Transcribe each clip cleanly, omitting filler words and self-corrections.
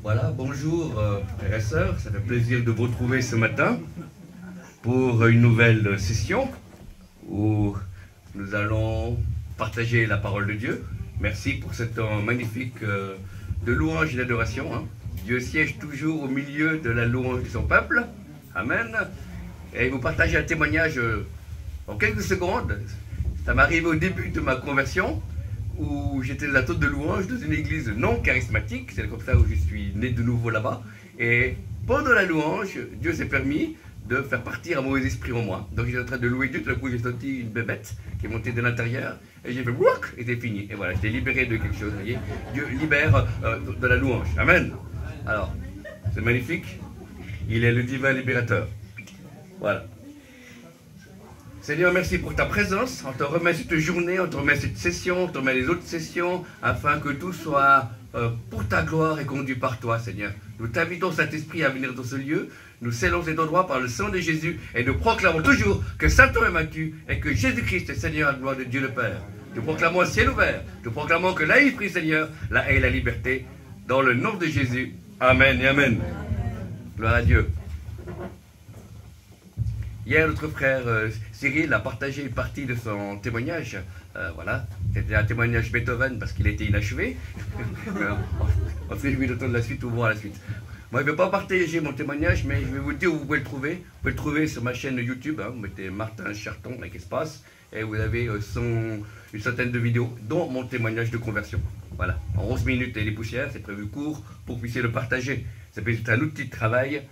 Voilà, bonjour frères et sœurs, ça fait plaisir de vous retrouver ce matin pour une nouvelle session où nous allons partager la parole de Dieu. Merci pour ce temps magnifique de louange et d'adoration. Dieu siège toujours au milieu de la louange de son peuple. Amen. Et vous partagez un témoignage en quelques secondes. Ça m'est arrivé au début de ma conversion, où j'étais dans la tente de louange dans une église non charismatique, c'est comme ça où je suis né de nouveau là-bas, et pendant la louange, Dieu s'est permis de faire partir un mauvais esprit en moi. Donc j'étais en train de louer Dieu, tout d'un coup j'ai senti une bébête qui est montée de l'intérieur, et j'ai fait wouak, et c'est fini, et voilà, j'étais libéré de quelque chose, vous voyez. Dieu libère de la louange, amen. Alors, c'est magnifique, il est le divin libérateur, voilà. Seigneur, merci pour ta présence. On te remet cette journée, on te remet cette session, on te remet les autres sessions, afin que tout soit pour ta gloire et conduit par toi, Seigneur. Nous t'invitons, Saint-Esprit, à venir dans ce lieu. Nous scellons cet endroit par le sang de Jésus et nous proclamons toujours que Satan est vaincu et que Jésus-Christ est Seigneur à la gloire de Dieu le Père. Nous proclamons un ciel ouvert. Nous proclamons que là, il prie, Seigneur, la haie et la liberté. Dans le nom de Jésus. Amen et Amen. Gloire à Dieu. Hier, notre frère Cyril a partagé une partie de son témoignage. Voilà, c'était un témoignage Beethoven parce qu'il était inachevé. On s'est réjouit d'entendre la suite ou voir la suite. Moi, je ne vais pas partager mon témoignage, mais je vais vous dire où vous pouvez le trouver. Vous pouvez le trouver sur ma chaîne YouTube. Vous mettez Martin Charton avec espace. Et vous avez une centaine de vidéos, dont mon témoignage de conversion. Voilà, en 11 minutes et les poussières, c'est prévu court pour que vous puissiez le partager. Ça peut être un outil de travail.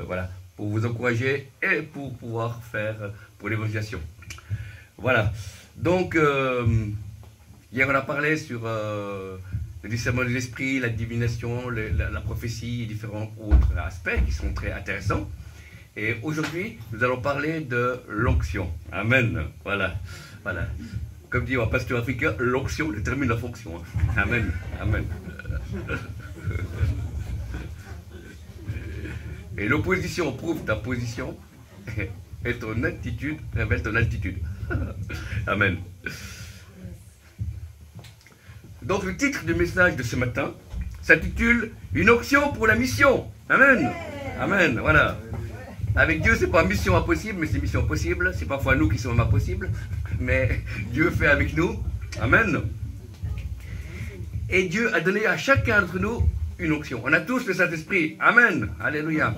Voilà, pour vous encourager et pour pouvoir faire pour l'évangélisation. Voilà. Donc, hier on a parlé sur le discernement de l'esprit, la divination, la prophétie et différents autres aspects qui sont très intéressants. Et aujourd'hui, nous allons parler de l'onction. Amen. Voilà. Voilà. Comme dit un pasteur africain, l'onction détermine la fonction. Amen. Amen. Et l'opposition prouve ta position et ton attitude révèle ton altitude. Amen. Donc le titre du message de ce matin s'intitule « Une onction pour la mission ». Amen. Amen. Voilà. Avec Dieu, c'est pas mission impossible, mais c'est mission possible. C'est parfois nous qui sommes impossibles, mais Dieu fait avec nous. Amen. Et Dieu a donné à chacun d'entre nous une onction. On a tous le Saint-Esprit. Amen. Alléluia.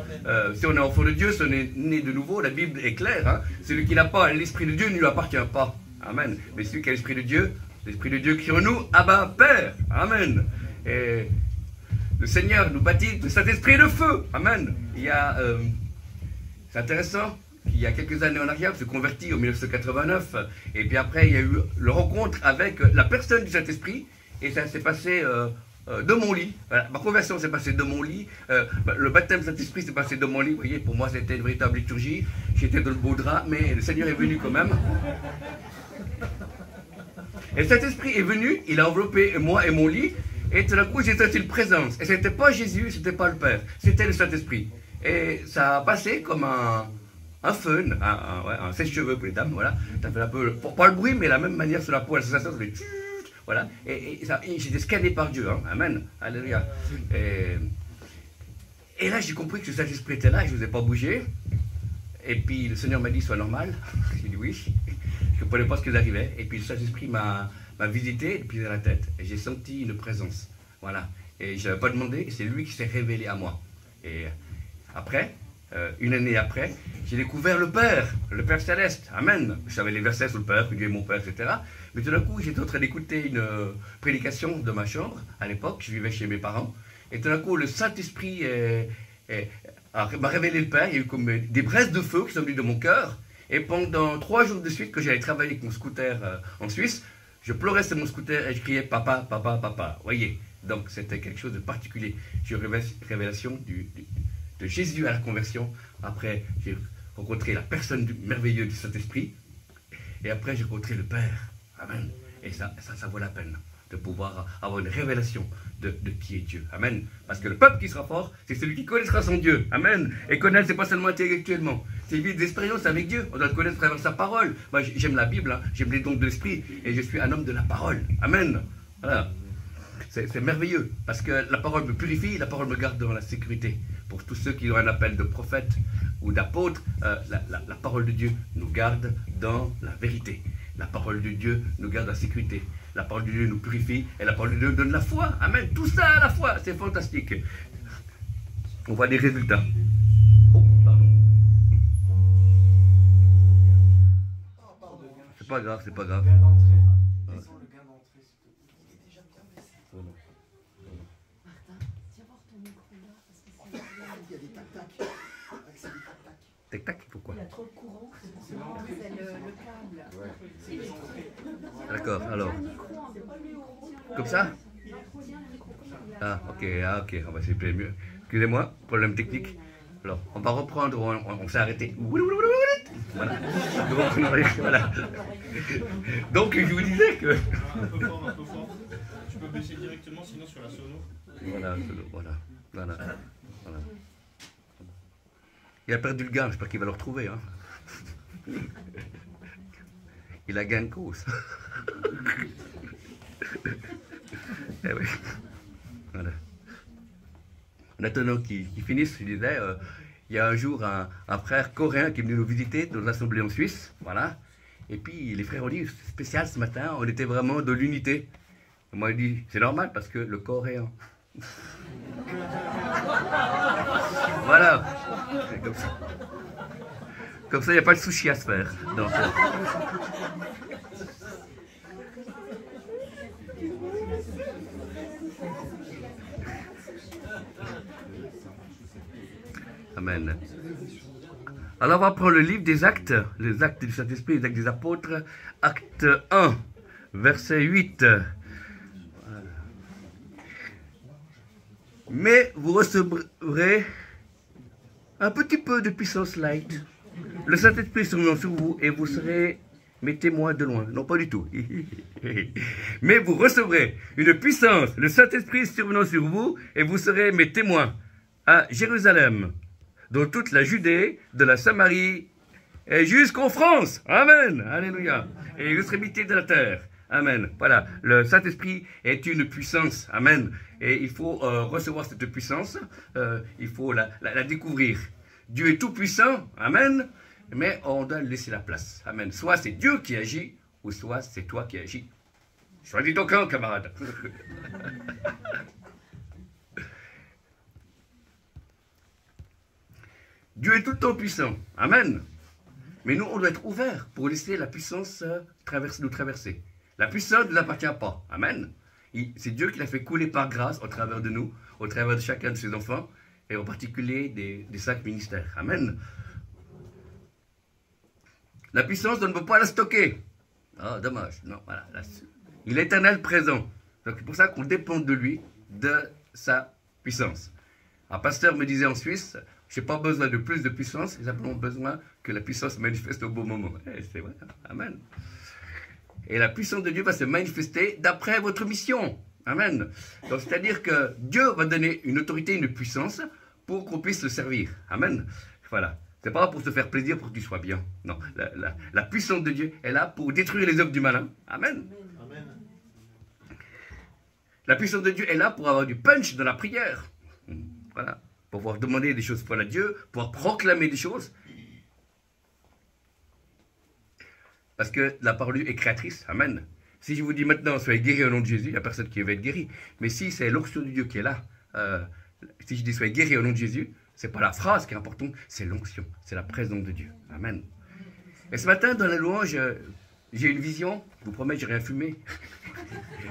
Si on est enfant de Dieu, si on est né de nouveau, la Bible est claire. Celui qui n'a pas l'Esprit de Dieu ne lui appartient pas. Amen. Mais celui qui a l'Esprit de Dieu qui est en nous, Abba, Père. Amen. Et le Seigneur nous baptise de Saint-Esprit de feu. Amen. C'est intéressant. Il y a quelques années en arrière, je me suis converti en 1989. Et puis après, il y a eu la rencontre avec la personne du Saint-Esprit. Et ça s'est passé de mon lit. Voilà. Ma conversion s'est passée de mon lit. Le baptême Saint-Esprit s'est passé de mon lit. Vous voyez, pour moi, c'était une véritable liturgie. J'étais dans le beau drap, mais le Seigneur est venu quand même. Et le Saint-Esprit est venu, il a enveloppé moi et mon lit. Et tout d'un coup, j'ai senti une présence. Et ce n'était pas Jésus, ce n'était pas le Père. C'était le Saint-Esprit. Et ça a passé comme un fun, un sèche-cheveux pour les dames. Voilà. Ça fait un peu, pas le bruit, mais la même manière sur la peau, la sensation, ça fait... Voilà, et j'étais scanné par Dieu, hein. Amen, alléluia. Et là, j'ai compris que le Saint-Esprit était là, je ne vous ai pas bougé. Et puis, le Seigneur m'a dit, sois normal. J'ai dit oui, je ne comprenais pas ce qui arrivait. Et puis, le Saint-Esprit m'a visité depuis la tête. Et j'ai senti une présence. Voilà. Et je n'avais pas demandé, et c'est lui qui s'est révélé à moi. Et après, une année après, j'ai découvert le Père Céleste. Amen. Je savais les versets sur le Père, que Dieu est mon Père, etc. Mais tout d'un coup, j'étais en train d'écouter une prédication de ma chambre. À l'époque, je vivais chez mes parents. Et tout d'un coup, le Saint-Esprit m'a révélé le Père. Il y a eu comme des braises de feu qui sont venues de mon cœur. Et pendant 3 jours de suite, que j'allais travailler avec mon scooter en Suisse, je pleurais sur mon scooter et je criais « Papa, papa, papa ». Vous voyez. Donc, c'était quelque chose de particulier. J'ai eu une révélation de Jésus à la conversion. Après, j'ai rencontré la personne merveilleuse du Saint-Esprit. Et après, j'ai rencontré le Père. Amen. Et ça vaut la peine de pouvoir avoir une révélation de qui est Dieu. Amen. Parce que le peuple qui sera fort, c'est celui qui connaîtra son Dieu. Amen. Et connaître, c'est pas seulement intellectuellement. C'est vivre des expériences avec Dieu. On doit le connaître à travers sa parole. Moi, j'aime la Bible, hein. J'aime les dons de l'esprit. Et je suis un homme de la parole. Amen. Voilà. c'est merveilleux, parce que la parole me purifie, la parole me garde dans la sécurité. Pour tous ceux qui ont un appel de prophète ou d'apôtre, la parole de Dieu nous garde dans la vérité. La parole de Dieu nous garde dans la sécurité. La parole de Dieu nous purifie et la parole de Dieu donne la foi. Amen. Tout ça à la fois, c'est fantastique. On voit des résultats. Oh, pardon. C'est pas grave, c'est pas grave. Tac-tac, pourquoi? Il y a trop de courant, c'est le câble. D'accord, alors. Comme ça? Ah, ok, on va essayer mieux. Excusez-moi, problème technique. Alors, on va reprendre, on s'est arrêté. Voilà. Voilà. Donc, je vous disais que... Un peu fort, un peu fort. Tu peux baisser directement, sinon sur la sono. Voilà. Il a perdu le gain, j'espère qu'il va le retrouver. Hein. Il a gain de cause. Eh oui. Voilà. Maintenant qu'ils finissent, je disais, il y a un jour un frère coréen qui est venu nous visiter dans l'assemblée en Suisse. Voilà. Et puis les frères ont dit, c'est spécial ce matin, on était vraiment de l'unité. Moi, il dit, c'est normal parce que le coréen. Voilà. Comme ça. Comme ça, il n'y a pas de sushi à se faire. Donc, Amen. Alors, on va prendre le livre des actes, les actes du Saint-Esprit, les actes des apôtres, acte 1, verset 8. Mais vous recevrez un petit peu de puissance light. Le Saint-Esprit survenant sur vous et vous serez mes témoins de loin. Non, pas du tout. Mais vous recevrez une puissance, le Saint-Esprit survenant sur vous et vous serez mes témoins à Jérusalem, dans toute la Judée, de la Samarie et jusqu'en France. Amen. Alléluia. Et l'extrémité de la terre. Amen. Voilà, le Saint-Esprit est une puissance. Amen. Et il faut recevoir cette puissance. Il faut la découvrir. Dieu est tout puissant. Amen. Mais on doit lui laisser la place. Amen. Soit c'est Dieu qui agit, ou soit c'est toi qui agis. Choisis ton camp, camarade. Dieu est tout le temps puissant. Amen. Mais nous, on doit être ouverts pour laisser la puissance nous traverser. La puissance ne nous appartient pas. Amen. C'est Dieu qui l'a fait couler par grâce au travers de nous, au travers de chacun de ses enfants, et en particulier des 5 ministères. Amen. La puissance, on ne peut pas la stocker. Ah, dommage. Non, voilà. Il est éternel présent. Donc c'est pour ça qu'on dépend de lui, de sa puissance. Un pasteur me disait en Suisse, je n'ai pas besoin de plus de puissance, j'ai simplement besoin que la puissance se manifeste au bon moment. C'est vrai. Amen. Et la puissance de Dieu va se manifester d'après votre mission. Amen. Donc, c'est-à-dire que Dieu va donner une autorité, une puissance pour qu'on puisse le servir. Amen. Voilà. C'est pas pour te faire plaisir, pour que tu sois bien. Non. La puissance de Dieu est là pour détruire les œuvres du malin. Amen. Amen. La puissance de Dieu est là pour avoir du punch dans la prière. Voilà. Pour pouvoir demander des choses pour à Dieu, pouvoir proclamer des choses. Parce que la parole est créatrice. Amen. Si je vous dis maintenant, soyez guéris au nom de Jésus, il n'y a personne qui va être guéri. Mais si c'est l'onction de Dieu qui est là, si je dis soyez guéris au nom de Jésus, ce n'est pas la phrase qui est importante, c'est l'onction, c'est la présence de Dieu. Amen. Et ce matin, dans la louange, j'ai une vision, je vous promets, je n'ai rien fumé.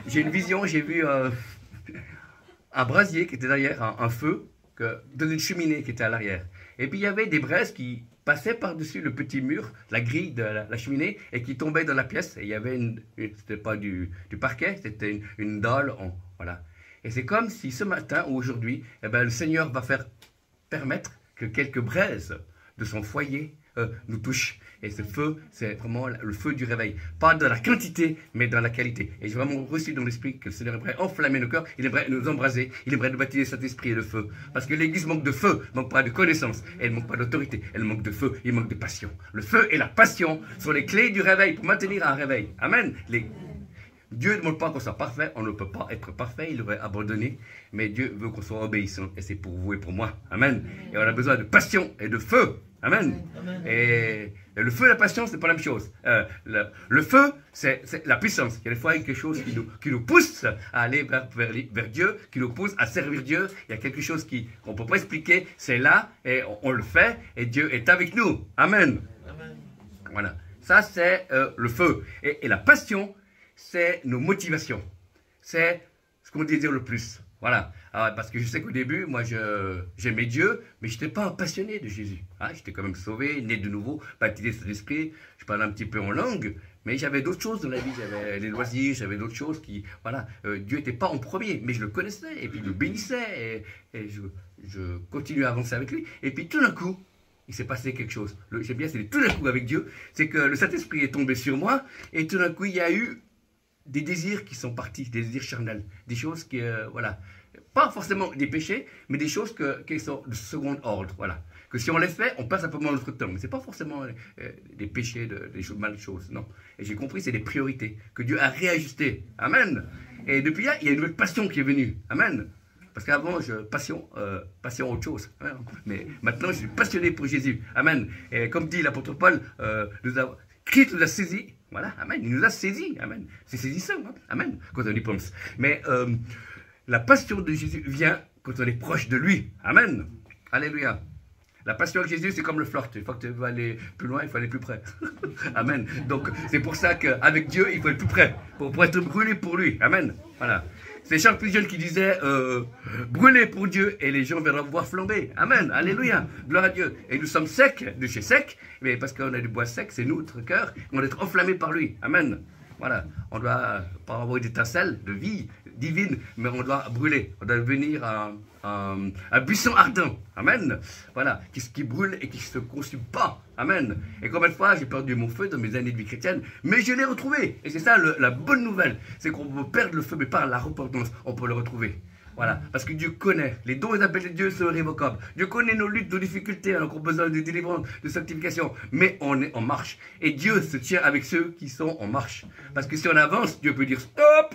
J'ai une vision, j'ai vu un brasier qui était derrière, un feu, dans une cheminée qui était à l'arrière. Et puis il y avait des braises qui passaient par-dessus le petit mur, la grille de la cheminée, et qui tombaient dans la pièce. Et il y avait c'était pas du parquet, c'était une dalle. Voilà. Et c'est comme si ce matin ou aujourd'hui, eh ben, le Seigneur va permettre que quelques braises de son foyer nous touchent. Et ce feu, c'est vraiment le feu du réveil. Pas dans la quantité, mais dans la qualité. Et j'ai vraiment reçu dans l'esprit que le Seigneur aimerait enflammer nos cœurs, il aimerait nous embraser, il aimerait nous baptiser cet esprit et de feu. Parce que l'Église manque de feu, manque pas de connaissance, elle manque pas d'autorité, elle manque de feu, il manque de passion. Le feu et la passion sont les clés du réveil, pour maintenir un réveil. Amen. Dieu ne demande pas qu'on soit parfait, on ne peut pas être parfait, il aurait abandonné, mais Dieu veut qu'on soit obéissant, et c'est pour vous et pour moi. Amen. Et on a besoin de passion et de feu. Amen. Et le feu et la passion, c'est pas la même chose. Le feu, c'est la puissance. Il y a des fois quelque chose qui nous pousse à aller vers Dieu, qui nous pousse à servir Dieu. Il y a quelque chose qu'on ne peut pas expliquer. C'est là, et on le fait, et Dieu est avec nous. Amen. Voilà. Ça, c'est le feu. Et la passion, c'est nos motivations. C'est ce qu'on désire le plus. Voilà. Alors, parce que je sais qu'au début, moi, j'aimais Dieu, mais je n'étais pas un passionné de Jésus. Hein, j'étais quand même sauvé, né de nouveau, baptisé de l'esprit. Je parlais un petit peu en langue, mais j'avais d'autres choses dans la vie. J'avais les loisirs, j'avais d'autres choses qui... Voilà. Dieu n'était pas en premier, mais je le connaissais, et puis je le bénissais, et je continuais à avancer avec lui. Et puis tout d'un coup, il s'est passé quelque chose. J'aime bien, c'est tout d'un coup avec Dieu, c'est que le Saint-Esprit est tombé sur moi, et tout d'un coup, il y a eu des désirs qui sont partis, des désirs charnels, des choses qui, voilà, pas forcément des péchés, mais des choses qui sont de second ordre, voilà. Que si on les fait, on passe simplement notre temps. Mais ce n'est pas forcément des péchés, des choses, mal choses, non. Et j'ai compris, c'est des priorités que Dieu a réajustées. Amen. Et depuis là, il y a une nouvelle passion qui est venue. Amen. Parce qu'avant, passion autre chose. Hein. Mais maintenant, je suis passionné pour Jésus. Amen. Et comme dit l'apôtre Paul, Christ nous a saisis. Voilà, amen. Il nous a saisis. Amen. C'est saisissant. Hein. Amen. Quand on y pense. Mais la passion de Jésus vient quand on est proche de lui. Amen. Alléluia. La passion de Jésus, c'est comme le flirt. Une fois que tu veux aller plus loin, il faut aller plus près. Amen. Donc, c'est pour ça qu'avec Dieu, il faut être plus près. Pour être brûlé pour lui. Amen. Voilà. C'est Charles Pujol qui disait brûler pour Dieu et les gens verront voir flamber. Amen. Alléluia. Gloire à Dieu. Et nous sommes secs, de chez sec, mais parce qu'on a du bois sec, c'est nous, notre cœur, on doit être enflammés par lui. Amen. Voilà. On doit pas avoir une étincelle de vie divine, mais on doit brûler. On doit devenir un buisson ardent. Amen. Voilà. Qui brûle et qui ne se consume pas. Amen. Et combien de fois j'ai perdu mon feu dans mes années de vie chrétienne, mais je l'ai retrouvé. Et c'est ça la bonne nouvelle. C'est qu'on peut perdre le feu, mais par la repentance, on peut le retrouver. Voilà. Parce que Dieu connaît. Les dons et appels de Dieu sont irrévocables. Dieu connaît nos luttes, nos difficultés, alors qu'on a besoin de délivrance, de sanctification. Mais on est en marche. Et Dieu se tient avec ceux qui sont en marche. Parce que si on avance, Dieu peut dire stop,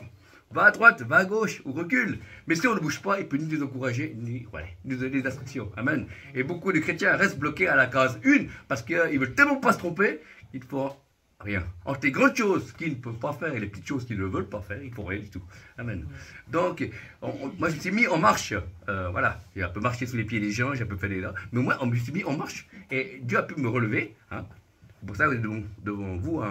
va à droite, va à gauche, ou recule. Mais si on ne bouge pas, il peut ni nous encourager, ni nous donner des instructions. Amen. Et beaucoup de chrétiens restent bloqués à la case 1 parce qu'ils ne veulent tellement pas se tromper, ils ne font rien. Entre les grandes choses qu'ils ne peuvent pas faire et les petites choses qu'ils ne veulent pas faire, ils ne font rien du tout. Amen. Donc, moi je me suis mis en marche. Voilà. J'ai un peu marché sous les pieds des gens, j'ai un peu fait des là. Mais moi, on me suis mis en marche. Et Dieu a pu me relever. Hein. C'est pour ça que devant vous,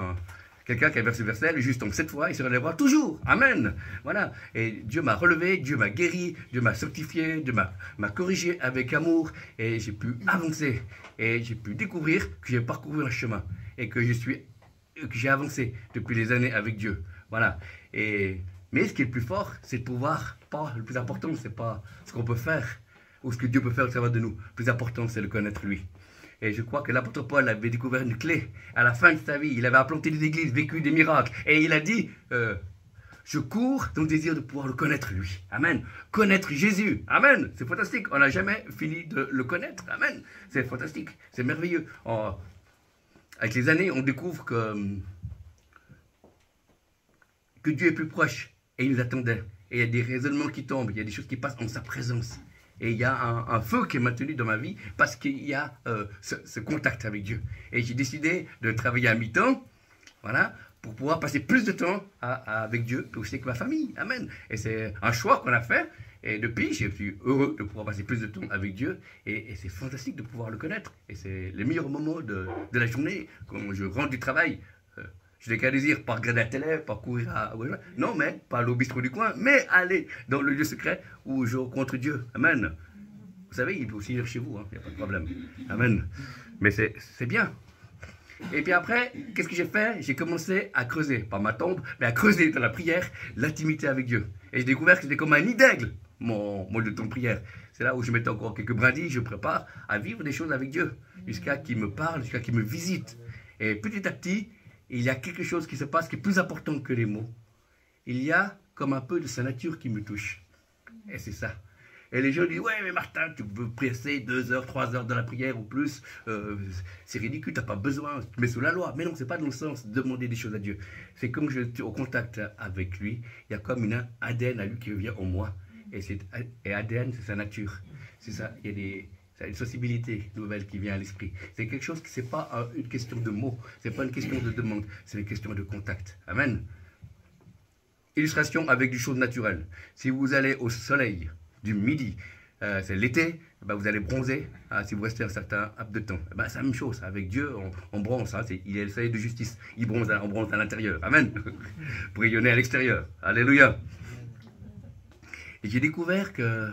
quelqu'un qui a versé verset, le juste tombe 7 fois, il se relèvera toujours. Amen. Voilà. Et Dieu m'a relevé, Dieu m'a guéri, Dieu m'a sanctifié, Dieu m'a corrigé avec amour. Et j'ai pu avancer. Et j'ai pu découvrir que j'ai parcouru un chemin. Et que j'ai avancé depuis des années avec Dieu. Voilà. Mais ce qui est le plus fort, c'est de pouvoir, pas le plus important, c'est pas ce qu'on peut faire ou ce que Dieu peut faire au travers de nous. Le plus important, c'est de connaître lui. Et je crois que l'apôtre Paul avait découvert une clé à la fin de sa vie. Il avait implanté des églises, vécu des miracles. Et il a dit, je cours dans le désir de pouvoir le connaître lui. Amen. Connaître Jésus. Amen. C'est fantastique. On n'a jamais fini de le connaître. Amen. C'est fantastique. C'est merveilleux. Avec les années, on découvre que Dieu est plus proche. Et il nous attendait. Et il y a des raisonnements qui tombent. Il y a des choses qui passent en sa présence. Et il y a un feu qui est maintenu dans ma vie parce qu'il y a ce contact avec Dieu. Et j'ai décidé de travailler à mi-temps, voilà, pour pouvoir passer plus de temps avec Dieu, et aussi avec ma famille. Amen. Et c'est un choix qu'on a fait. Et depuis, je suis heureux de pouvoir passer plus de temps avec Dieu. Et c'est fantastique de pouvoir le connaître. Et c'est le meilleur moment de la journée, quand je rentre du travail. Je n'ai qu'un désir, pas regarder la télé, pas courir non, mais pas aller au bistrot du coin, mais aller dans le lieu secret où je rencontre Dieu. Amen. Vous savez, il peut aussi venir chez vous, il n'y a pas de problème. Amen. Mais c'est bien. Et puis après, qu'est-ce que j'ai fait? J'ai commencé à creuser, pas ma tombe, mais à creuser dans la prière, l'intimité avec Dieu. Et j'ai découvert que c'était comme un nid d'aigle, mon lieu de temps de prière. C'est là où je mettais encore quelques brindilles, je prépare à vivre des choses avec Dieu, jusqu'à qu'il me parle, jusqu'à qu'il me visite. Et petit à petit, il y a quelque chose qui se passe qui est plus important que les mots. Il y a comme un peu de sa nature qui me touche. Et c'est ça. Et les gens disent, ouais, mais Martin, tu peux presser 2 heures, 3 heures dans la prière ou plus. C'est ridicule, tu n'as pas besoin, tu mets sous la loi. Mais non, c'est pas dans le sens de demander des choses à Dieu. C'est comme je suis au contact avec lui, il y a comme une ADN à lui qui revient en moi. Et ADN, c'est sa nature. C'est ça, il y a une sensibilité nouvelle qui vient à l'esprit. C'est quelque chose qui, c'est pas une question de mots, c'est pas une question de demande, c'est une question de contact. Amen. Illustration avec du chose naturelle. Si vous allez au soleil du midi, c'est l'été, ben vous allez bronzer si vous restez un certain laps de temps. Ben, c'est la même chose. Avec Dieu, on bronze. Il est le soleil de justice. On bronze à l'intérieur. Amen. Pour rayonner à l'extérieur. Alléluia. Et j'ai découvert que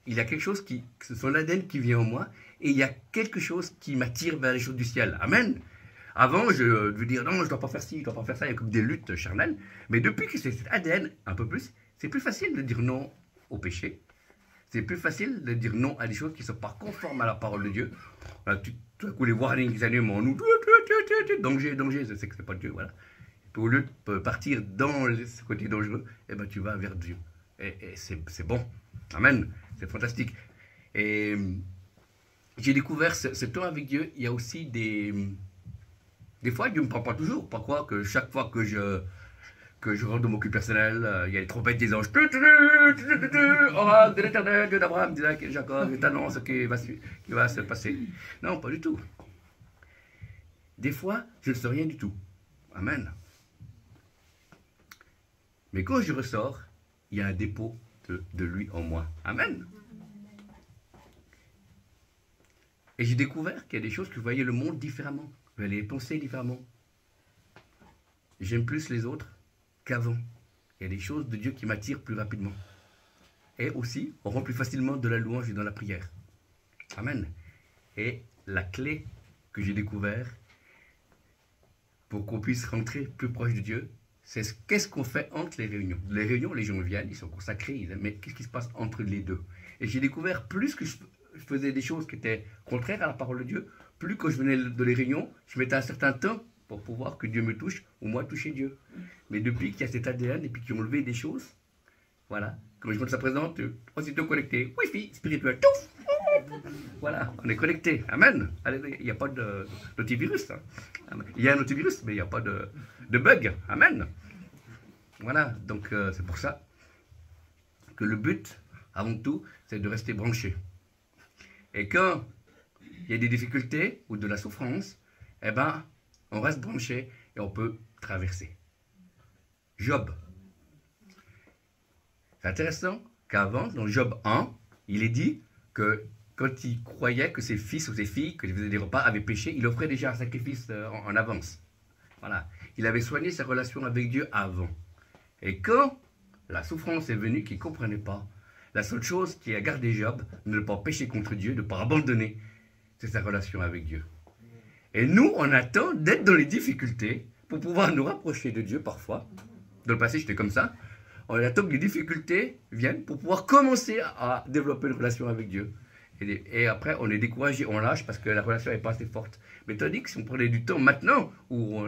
il y a quelque chose c'est son ADN qui vient en moi, et il y a quelque chose qui m'attire vers les choses du ciel. Amen. Avant, je veux dire, non, je ne dois pas faire ci, je ne dois pas faire ça, il y a comme des luttes charnelles. Mais depuis que c'est cet ADN, un peu plus, c'est plus facile de dire non au péché. C'est plus facile de dire non à des choses qui ne sont pas conformes à la parole de Dieu. Voilà, tout à coup, les warnings qui s'allument en nous, danger, danger, je sais que ce n'est pas Dieu, voilà. Et au lieu de partir dans ce côté dangereux, eh ben, tu vas vers Dieu. Et c'est bon. Amen. C'est fantastique. Et j'ai découvert ce temps avec Dieu. Il y a aussi des fois, Dieu ne me prend pas toujours. Pourquoi que chaque fois que je rentre dans mon culte personnel, il y a les trompettes des anges. Oracle de l'Éternel, Dieu d'Abraham, d'Isaac et de Jacob, je t'annonce ce qui va se passer. Non, pas du tout. Des fois, je ne sais rien du tout. Amen. Mais quand je ressors, il y a un dépôt de lui en moi. Amen. Et j'ai découvert qu'il y a des choses que je voyais le monde différemment. Je voyais les penser différemment. J'aime plus les autres qu'avant. Il y a des choses de Dieu qui m'attirent plus rapidement. Et aussi, on rend plus facilement de la louange et dans la prière. Amen. Et la clé que j'ai découvert pour qu'on puisse rentrer plus proche de Dieu, c'est qu'est-ce qu'on fait entre les réunions. Les réunions, les gens viennent, ils sont consacrés, mais qu'est-ce qui se passe entre les deux? Et j'ai découvert, plus que je faisais des choses qui étaient contraires à la parole de Dieu, plus que je venais de les réunions, je mettais un certain temps pour pouvoir que Dieu me touche, ou moi toucher Dieu. Mais depuis qu'il y a cet ADN, et puis qu'ils ont levé des choses, voilà, comme je me ça présente, aussitôt connecté, Wi-Fi, spirituel, tout, voilà, on est connecté, amen. Il n'y a pas d'antivirus, hein. Il y a un antivirus, mais il n'y a pas de bug, amen. Voilà, donc c'est pour ça que le but, avant tout, c'est de rester branché. Et quand il y a des difficultés ou de la souffrance, eh ben, on reste branché et on peut traverser. Job. C'est intéressant qu'avant, dans Job 1, il est dit que quand il croyait que ses fils ou ses filles, que faisaient des repas, avaient péché, il offrait déjà un sacrifice en avance. Voilà. Il avait soigné sa relation avec Dieu avant. Et quand la souffrance est venue, qu'il ne comprenait pas, la seule chose qui a gardé Job, de ne pas pécher contre Dieu, de ne pas abandonner, c'est sa relation avec Dieu. Et nous, on attend d'être dans les difficultés pour pouvoir nous rapprocher de Dieu parfois. Dans le passé, j'étais comme ça. On attend que les difficultés viennent pour pouvoir commencer à développer une relation avec Dieu. Et après, on est découragé, on lâche parce que la relation n'est pas assez forte. Mais tandis que si on prenait du temps maintenant, où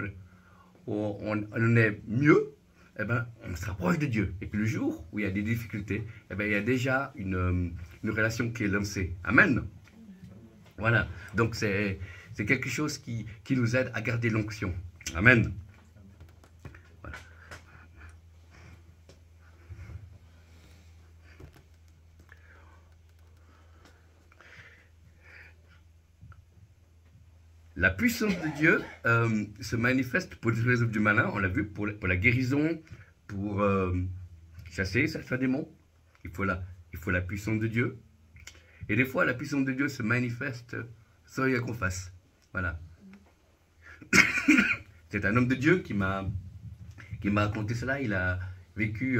on est mieux, eh ben, on se rapproche de Dieu. Et puis le jour où il y a des difficultés, eh ben, il y a déjà une relation qui est lancée. Amen. Voilà. Donc c'est quelque chose qui nous aide à garder l'onction. Amen. Voilà. La puissance de Dieu se manifeste pour les œuvres du malin, on l'a vu, pour la guérison, pour chasser certains démons. Il faut la puissance de Dieu. Et des fois, la puissance de Dieu se manifeste sans rien qu'on fasse. Voilà. C'est un homme de Dieu qui m'a raconté cela. Il a vécu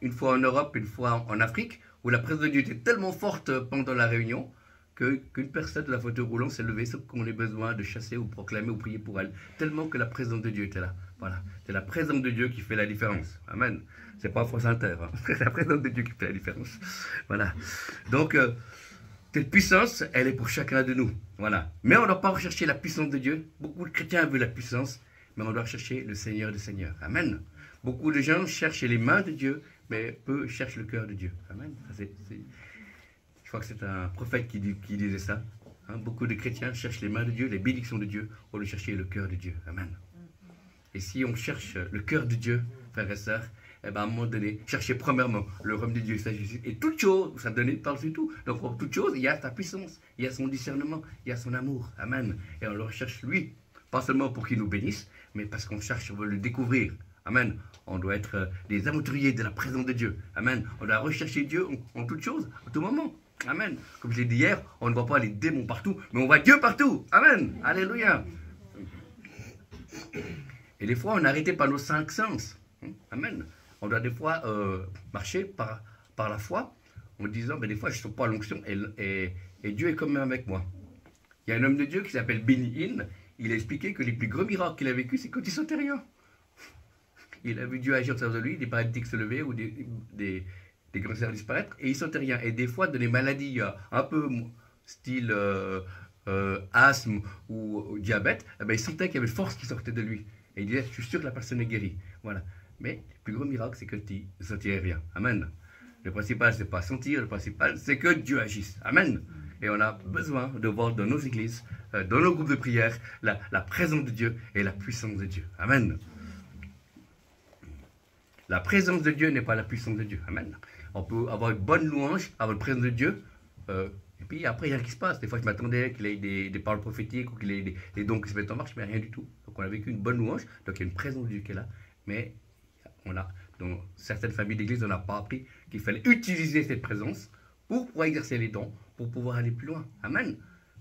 une fois en Europe, une fois en Afrique, où la présence de Dieu était tellement forte pendant la réunion qu'une personne de la fauteuil roulant s'est levée sans qu'on ait besoin de chasser ou proclamer ou prier pour elle, tellement que la présence de Dieu était là. Voilà. C'est la présence de Dieu qui fait la différence. Amen. C'est pas France Inter, hein. C'est la présence de Dieu qui fait la différence. Voilà. Donc, cette puissance, elle est pour chacun de nous. Voilà. Mais on ne doit pas rechercher la puissance de Dieu. Beaucoup de chrétiens veulent la puissance, mais on doit rechercher le Seigneur des Seigneurs. Amen. Beaucoup de gens cherchent les mains de Dieu, mais peu cherchent le cœur de Dieu. Amen. crois que c'est un prophète qui disait ça. Hein, beaucoup de chrétiens cherchent les mains de Dieu, les bénédictions de Dieu, au lieu de chercher le cœur de Dieu. Amen. Et si on cherche le cœur de Dieu, frères et sœurs, eh ben, à un moment donné, cherchez premièrement le royaume de Dieu et sa justice. Et toute chose, ça donne par-dessus tout. Donc, pour toute chose, il y a sa puissance, il y a son discernement, il y a son amour. Amen. Et on le recherche lui, pas seulement pour qu'il nous bénisse, mais parce qu'on cherche, on veut le découvrir. Amen. On doit être des aventuriers de la présence de Dieu. Amen. On doit rechercher Dieu en toute chose, à tout moment. Amen. Comme je l'ai dit hier, on ne voit pas les démons partout, mais on voit Dieu partout. Amen. Alléluia. Et des fois, on est arrêté par nos 5 sens. Amen. On doit des fois marcher par la foi, en disant, mais des fois, je ne sens pas l'onction et Dieu est quand même avec moi. Il y a un homme de Dieu qui s'appelle Benny Hinn. Il a expliqué que les plus gros miracles qu'il a vécu, c'est quand il sentait rien. Il a vu Dieu agir autour de lui, des paralytiques se lever ou des cancers disparaître, et il ne sentait rien. Et des fois, dans des maladies un peu style asthme ou diabète, eh ben, il sentait qu'il y avait une force qui sortait de lui. Et il disait, je suis sûr que la personne est guérie. Voilà. Mais le plus gros miracle, c'est que tu ne sentais rien. Amen. Le principal, c'est pas sentir, le principal, c'est que Dieu agisse. Amen. Et on a besoin de voir dans nos églises, dans nos groupes de prière, la présence de Dieu et la puissance de Dieu. Amen. La présence de Dieu n'est pas la puissance de Dieu. Amen. On peut avoir une bonne louange, avoir une présence de Dieu, et puis après, il n'y a rien qui se passe. Des fois, je m'attendais qu'il ait des paroles prophétiques ou qu'il ait des dons qui se mettent en marche, mais rien du tout. Donc, on a vécu une bonne louange, donc il y a une présence de Dieu qui est là, mais dans certaines familles d'église, on n'a pas appris qu'il fallait utiliser cette présence pour pouvoir exercer les dons, pour pouvoir aller plus loin. Amen.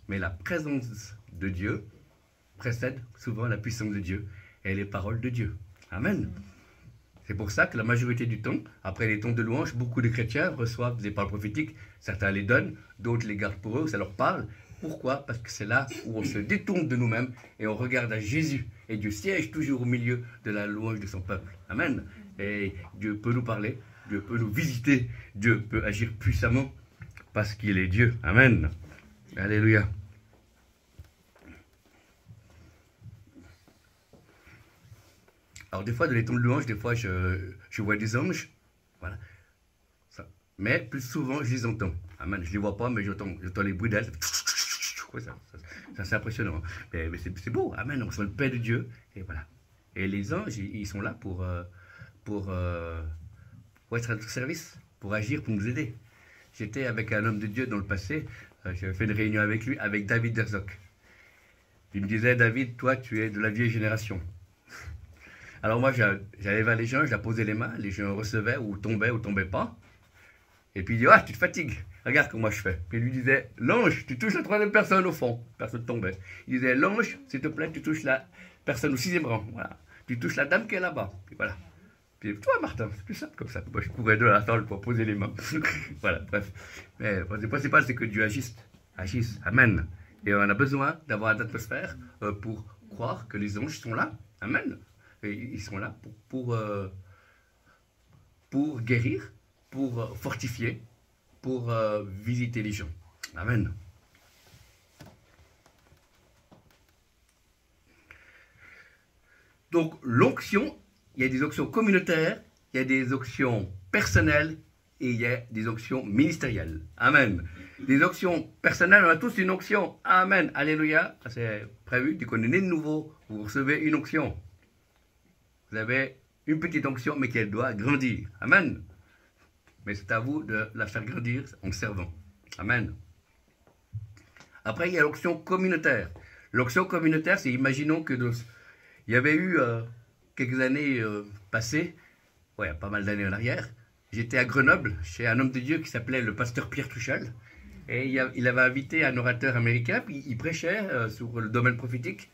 Mais la présence de Dieu précède souvent la puissance de Dieu et les paroles de Dieu. Amen. C'est pour ça que la majorité du temps, après les temps de louange, beaucoup de chrétiens reçoivent des paroles prophétiques. Certains les donnent, d'autres les gardent pour eux, ça leur parle. Pourquoi? Parce que c'est là où on se détourne de nous-mêmes et on regarde à Jésus. Et Dieu siège toujours au milieu de la louange de son peuple. Amen. Et Dieu peut nous parler, Dieu peut nous visiter, Dieu peut agir puissamment parce qu'il est Dieu. Amen. Alléluia. Alors des fois, dans les temps de louange, des fois, je vois des anges. Voilà. Ça. Mais plus souvent, je les entends. Amen. Je ne les vois pas, mais j'entends les bruits d'ailes. Ça c'est impressionnant. Mais c'est beau. Amen. On reçoit le paix de Dieu. Et voilà. Et les anges, ils sont là pour être à notre service, pour agir, pour nous aider. J'étais avec un homme de Dieu dans le passé. J'avais fait une réunion avec lui, avec David Herzog. Il me disait, David, toi, tu es de la vieille génération. Alors moi, j'allais vers les gens, je leur posais les mains, les gens recevaient ou tombaient pas. Et puis il dit, ah, tu te fatigues, regarde comment je fais. Puis il lui disait, l'ange, tu touches la 3e personne au fond. Personne tombait. Il disait, l'ange, s'il te plaît, tu touches la personne au 6e rang. Voilà. Tu touches la dame qui est là-bas. Puis voilà. Puis toi, Martin, c'est plus simple comme ça. Moi, je courais de la salle pour poser les mains. Voilà, bref. Mais le principal, c'est que Dieu agisse. Amen. Et on a besoin d'avoir une atmosphère pour croire que les anges sont là. Amen. Et ils sont là pour guérir, pour fortifier, pour visiter les gens. Amen. Donc, l'onction, il y a des onctions communautaires, il y a des onctions personnelles et il y a des onctions ministérielles. Amen. Les onctions personnelles, on a tous une onction. Amen. Alléluia. C'est prévu. Dès qu'on est né de nouveau, vous recevez une onction. Vous avez une petite onction, mais qu'elle doit grandir. Amen. Mais c'est à vous de la faire grandir en servant. Amen. Après, il y a l'onction communautaire. L'onction communautaire, c'est, imaginons que il y avait eu quelques années passées, ouais, pas mal d'années en arrière, j'étais à Grenoble, chez un homme de Dieu qui s'appelait le pasteur Pierre Tuchel, et il avait invité un orateur américain, puis il prêchait sur le domaine prophétique,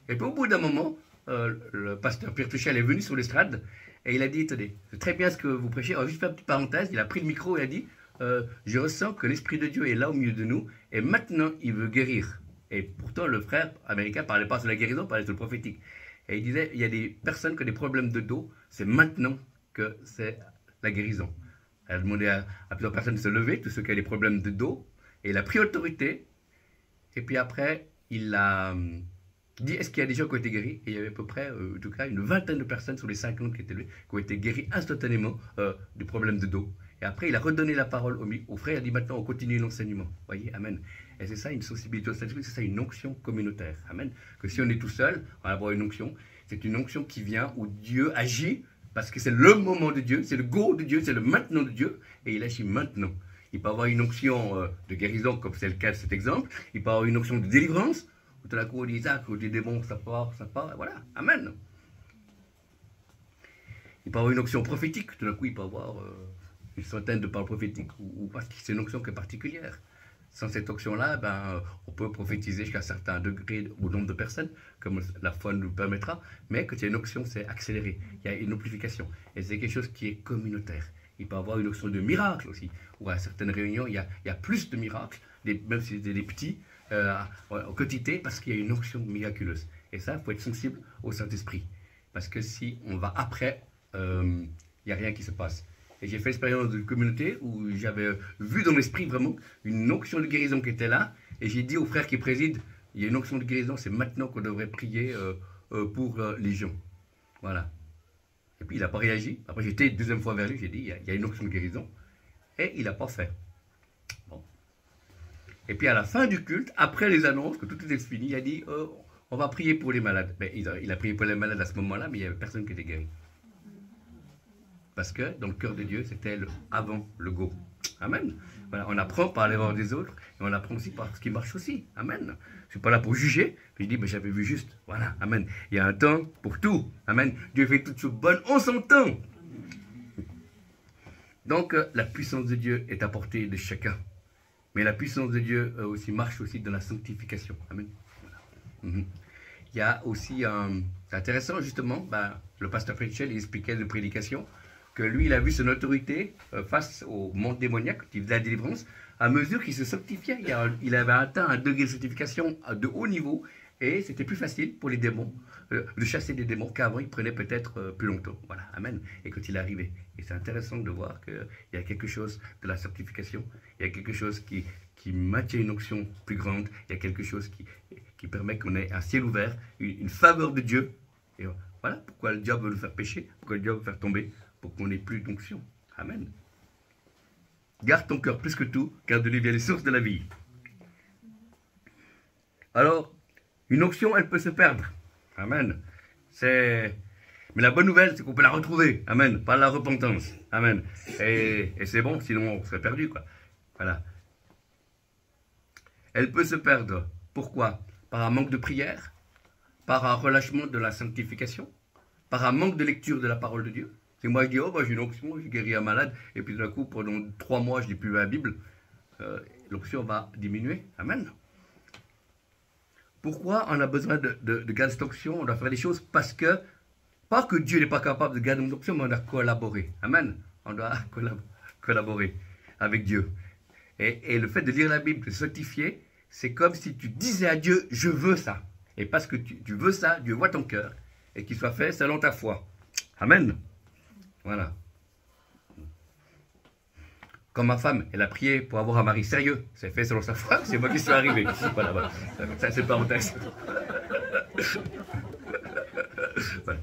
et puis au bout d'un moment, le pasteur Pierre Tuchel est venu sur l'estrade, et il a dit, attendez, c'est très bien ce que vous prêchez, alors juste faire une petite parenthèse, il a pris le micro et a dit, je ressens que l'Esprit de Dieu est là au milieu de nous, et maintenant il veut guérir. Et pourtant, le frère américain ne parlait pas sur la guérison, il parlait sur le prophétique. Et il disait, il y a des personnes qui ont des problèmes de dos, c'est maintenant que c'est la guérison. Elle a demandé à plusieurs personnes de se lever, tous ceux qui ont des problèmes de dos, et il a pris autorité, et puis après, il a dit, est-ce qu'il y a des gens qui ont été guéris? Et il y avait à peu près, en tout cas, une vingtaine de personnes sur les 50 qui étaient levées, qui ont été guéris instantanément du problème de dos. Et après, il a redonné la parole au frère. Il a dit maintenant, on continue l'enseignement. Vous voyez, amen. Et c'est ça une sensibilité au Saint-Esprit, c'est ça une onction communautaire. Amen. Que si on est tout seul, on va avoir une onction. C'est une onction qui vient où Dieu agit, parce que c'est le moment de Dieu, c'est le go de Dieu, c'est le maintenant de Dieu, et il agit maintenant. Il peut avoir une onction de guérison, comme c'est le cas de cet exemple. Il peut avoir une onction de délivrance, où tout d'un coup on dit ça, que des démons, ça part, voilà. Amen. Il peut avoir une onction prophétique, tout d'un coup il peut avoir une centaine de paroles prophétiques, ou parce que c'est une onction qui est particulière. Sans cette onction-là, on peut prophétiser jusqu'à un certain degré au nombre de personnes, comme la foi nous permettra, mais quand il y a une onction, c'est accéléré. Il y a une amplification. Et c'est quelque chose qui est communautaire. Il peut y avoir une onction de miracle aussi, où à certaines réunions, il y a plus de miracles, même si c'est des petits, en quantité, parce qu'il y a une onction miraculeuse. Et ça, il faut être sensible au Saint-Esprit. Parce que si on va après, il n'y a rien qui se passe. Et j'ai fait l'expérience d'une communauté où j'avais vu dans l'esprit vraiment une onction de guérison qui était là. Et j'ai dit au frère qui préside, il y a une onction de guérison, c'est maintenant qu'on devrait prier pour les gens. Voilà. Et puis il n'a pas réagi. Après j'étais une deuxième fois vers lui, j'ai dit, il y a une onction de guérison. Et il n'a pas fait. Bon. Et puis à la fin du culte, après les annonces, que tout était fini, il a dit, on va prier pour les malades. Mais il a prié pour les malades à ce moment-là, mais il n'y avait personne qui était guéri. Parce que dans le cœur de Dieu, c'était avant le go. Amen. Voilà, on apprend par aller voir des autres, et on apprend aussi par ce qui marche aussi. Amen. Je ne suis pas là pour juger, mais je dis, mais j'avais vu juste. Voilà, amen. Il y a un temps pour tout. Amen. Dieu fait toutes choses bonnes en son temps. Donc, la puissance de Dieu est à portée de chacun. Mais la puissance de Dieu aussi marche aussi dans la sanctification. Amen. Voilà. Il y a aussi, c'est intéressant justement, le pasteur Frenchel expliquait de prédication, que lui, il a vu son autorité face au monde démoniaque qui faisait la délivrance, à mesure qu'il se sanctifiait. Il avait atteint un degré de sanctification de haut niveau, et c'était plus facile pour les démons de chasser des démons qu'avant, il prenait peut-être plus longtemps. Voilà, amen. Et quand il est arrivé. Et c'est intéressant de voir qu'il y a quelque chose de la sanctification, il y a quelque chose qui maintient une onction plus grande, il y a quelque chose qui permet qu'on ait un ciel ouvert, une faveur de Dieu. Et voilà pourquoi le diable veut nous faire pécher, pourquoi le diable veut faire tomber, pour qu'on n'ait plus d'onction. Amen. Garde ton cœur plus que tout, car de lui vient les sources de la vie. Alors, une onction, elle peut se perdre. Amen. Mais la bonne nouvelle, c'est qu'on peut la retrouver. Amen. Par la repentance. Amen. Et c'est bon, sinon on serait perdu, quoi. Voilà. Elle peut se perdre. Pourquoi? Par un manque de prière, par un relâchement de la sanctification, par un manque de lecture de la parole de Dieu. C'est moi, je dis, j'ai une onction, j'ai guéri un malade, et puis d'un coup, pendant 3 mois, je ne lis plus la Bible. L'onction va diminuer. Amen. Pourquoi on a besoin de garder cette onction? On doit faire des choses parce que, pas que Dieu n'est pas capable de garder une onction, mais on doit collaborer. Amen. On doit collaborer avec Dieu. Et le fait de lire la Bible, de sanctifier, c'est comme si tu disais à Dieu, je veux ça. Et parce que tu veux ça, Dieu voit ton cœur, et qu'il soit fait selon ta foi. Amen. Voilà. Comme ma femme, elle a prié pour avoir un mari sérieux. C'est fait selon sa foi, c'est moi qui suis arrivé. Voilà. Ça, c'est parenthèse. Voilà.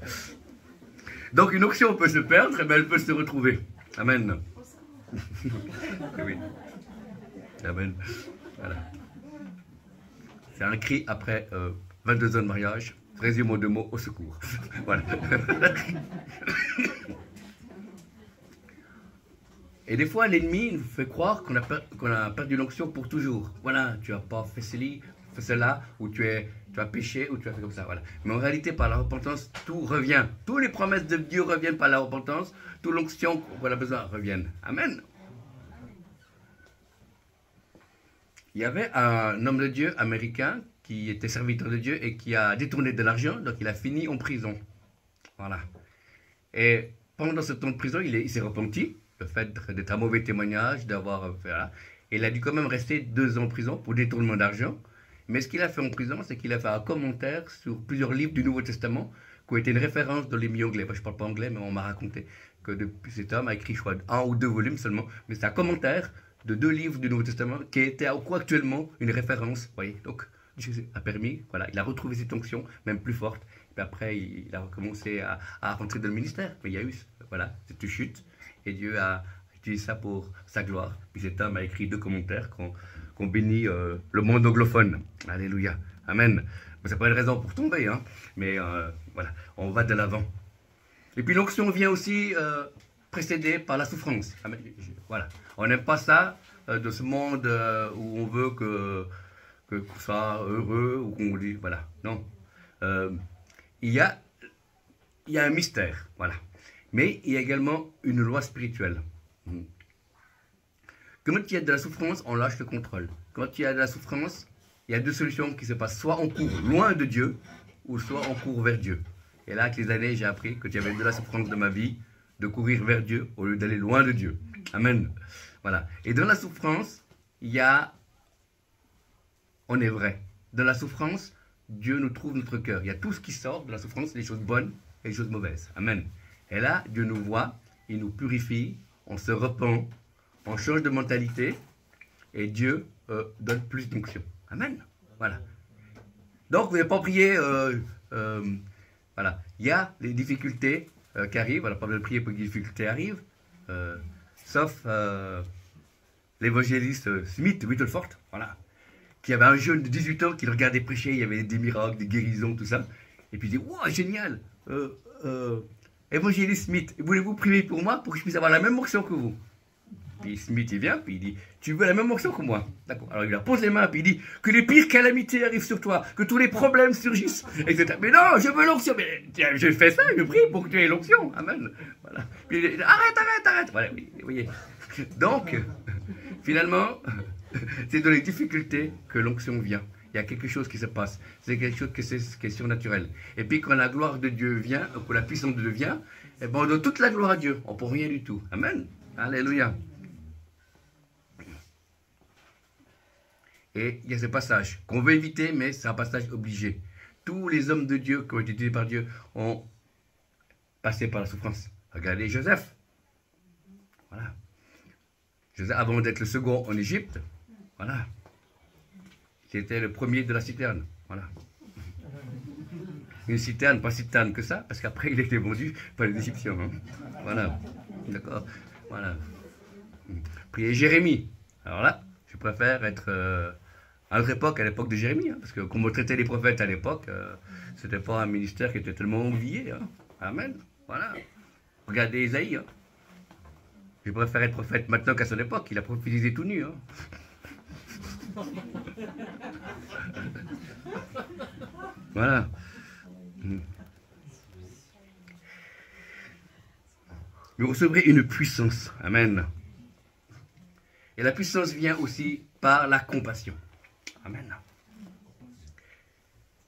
Donc une onction peut se perdre, mais elle peut se retrouver. Amen. Oui. Amen. Voilà. C'est un cri après 22 ans de mariage. Résume en 2 mots, au secours. Voilà. Et des fois, l'ennemi nous fait croire qu'on a perdu l'onction pour toujours. Voilà, tu n'as pas fait cela, ou tu as péché, ou tu as fait comme ça. Voilà. Mais en réalité, par la repentance, tout revient. Toutes les promesses de Dieu reviennent par la repentance. Toute l'onction qu'on a besoin reviennent. Amen. Il y avait un homme de Dieu américain qui était serviteur de Dieu et qui a détourné de l'argent, donc il a fini en prison. Voilà. Et pendant ce temps de prison, il s'est repenti. Le fait d'être un mauvais témoignage, d'avoir fait là. Et il a dû quand même rester 2 ans en prison pour détournement d'argent. Mais ce qu'il a fait en prison, c'est qu'il a fait un commentaire sur plusieurs livres du Nouveau Testament qui ont été une référence dans les milieux anglais. Moi, je ne parle pas anglais, mais on m'a raconté que depuis cet homme a écrit, je crois, 1 ou 2 volumes seulement. Mais c'est un commentaire de 2 livres du Nouveau Testament qui était actuellement une référence. Vous voyez, donc Dieu a permis, voilà, il a retrouvé cette onction, même plus forte. Et puis après, il a recommencé à rentrer dans le ministère. Mais il y a eu, voilà, cette chute. Et Dieu a utilise ça pour sa gloire. Puis cet homme a écrit 2 commentaires qu'on bénit le monde anglophone. Alléluia. Amen. C'est pas une raison pour tomber, hein, mais voilà, on va de l'avant. Et puis l'onction vient aussi précédée par la souffrance. Amen. Voilà. On n'aime pas ça de ce monde où on veut que soit heureux ou qu'on dit, voilà. Non. Il y a un mystère, voilà. Mais il y a également une loi spirituelle. Quand il y a de la souffrance, on lâche le contrôle. Quand il y a de la souffrance, il y a 2 solutions qui se passent. Soit on court loin de Dieu, ou soit on court vers Dieu. Et là, avec les années, j'ai appris que il y avait de la souffrance de ma vie, de courir vers Dieu au lieu d'aller loin de Dieu. Amen. Voilà. Et dans la souffrance, on est vrai. Dans la souffrance, Dieu nous trouve notre cœur. Il y a tout ce qui sort de la souffrance, les choses bonnes et les choses mauvaises. Amen. Et là, Dieu nous voit, il nous purifie, on se repent, on change de mentalité et Dieu donne plus d'onction. Amen. Voilà. Donc, vous n'avez pas prié. Voilà. Il y a les difficultés qui arrivent. Voilà, pas besoin de prier pour que les difficultés arrivent. Sauf l'évangéliste Smith Whittleford, voilà, qui avait un jeune de 18 ans qui le regardait prêcher. Il y avait des miracles, des guérisons, tout ça. Et puis il dit, wow, génial. Évangéliste Smith, voulez-vous prier pour moi pour que je puisse avoir la même onction que vous? Puis Smith, il vient, puis il dit, tu veux la même onction que moi? D'accord. Alors il leur pose les mains, puis il dit, que les pires calamités arrivent sur toi, que tous les problèmes surgissent, etc. Mais non, je veux l'onction. Mais je fais ça, je prie pour que tu aies l'onction. Amen. Voilà. Puis il dit, arrête. Voilà, vous voyez. Donc, finalement, c'est dans les difficultés que l'onction vient. Il y a quelque chose qui se passe. C'est quelque chose qui est surnaturel. Et puis quand la gloire de Dieu vient, quand la puissance de Dieu vient, eh ben, on donne toute la gloire à Dieu. On ne peut rien du tout. Amen. Alléluia. Et il y a ce passage qu'on veut éviter, mais c'est un passage obligé. Tous les hommes de Dieu qui ont été utilisés par Dieu ont passé par la souffrance. Regardez Joseph. Voilà. Joseph, avant d'être le second en Égypte, voilà. C'était le premier de la citerne. Voilà. Une citerne, pas si terne que ça, parce qu'après il était vendu par les Égyptiens. Hein. Voilà. D'accord. Voilà. Priez Jérémie. Alors là, je préfère être à notre époque, à l'époque de Jérémie, hein, parce que comme on traitait les prophètes à l'époque, c'était pas un ministère qui était tellement oublié. Hein. Amen. Voilà. Regardez Isaïe. Hein. Je préfère être prophète maintenant qu'à son époque. Il a prophétisé tout nu. Hein. Voilà. Vous recevrez une puissance. Amen. Et la puissance vient aussi par la compassion. Amen.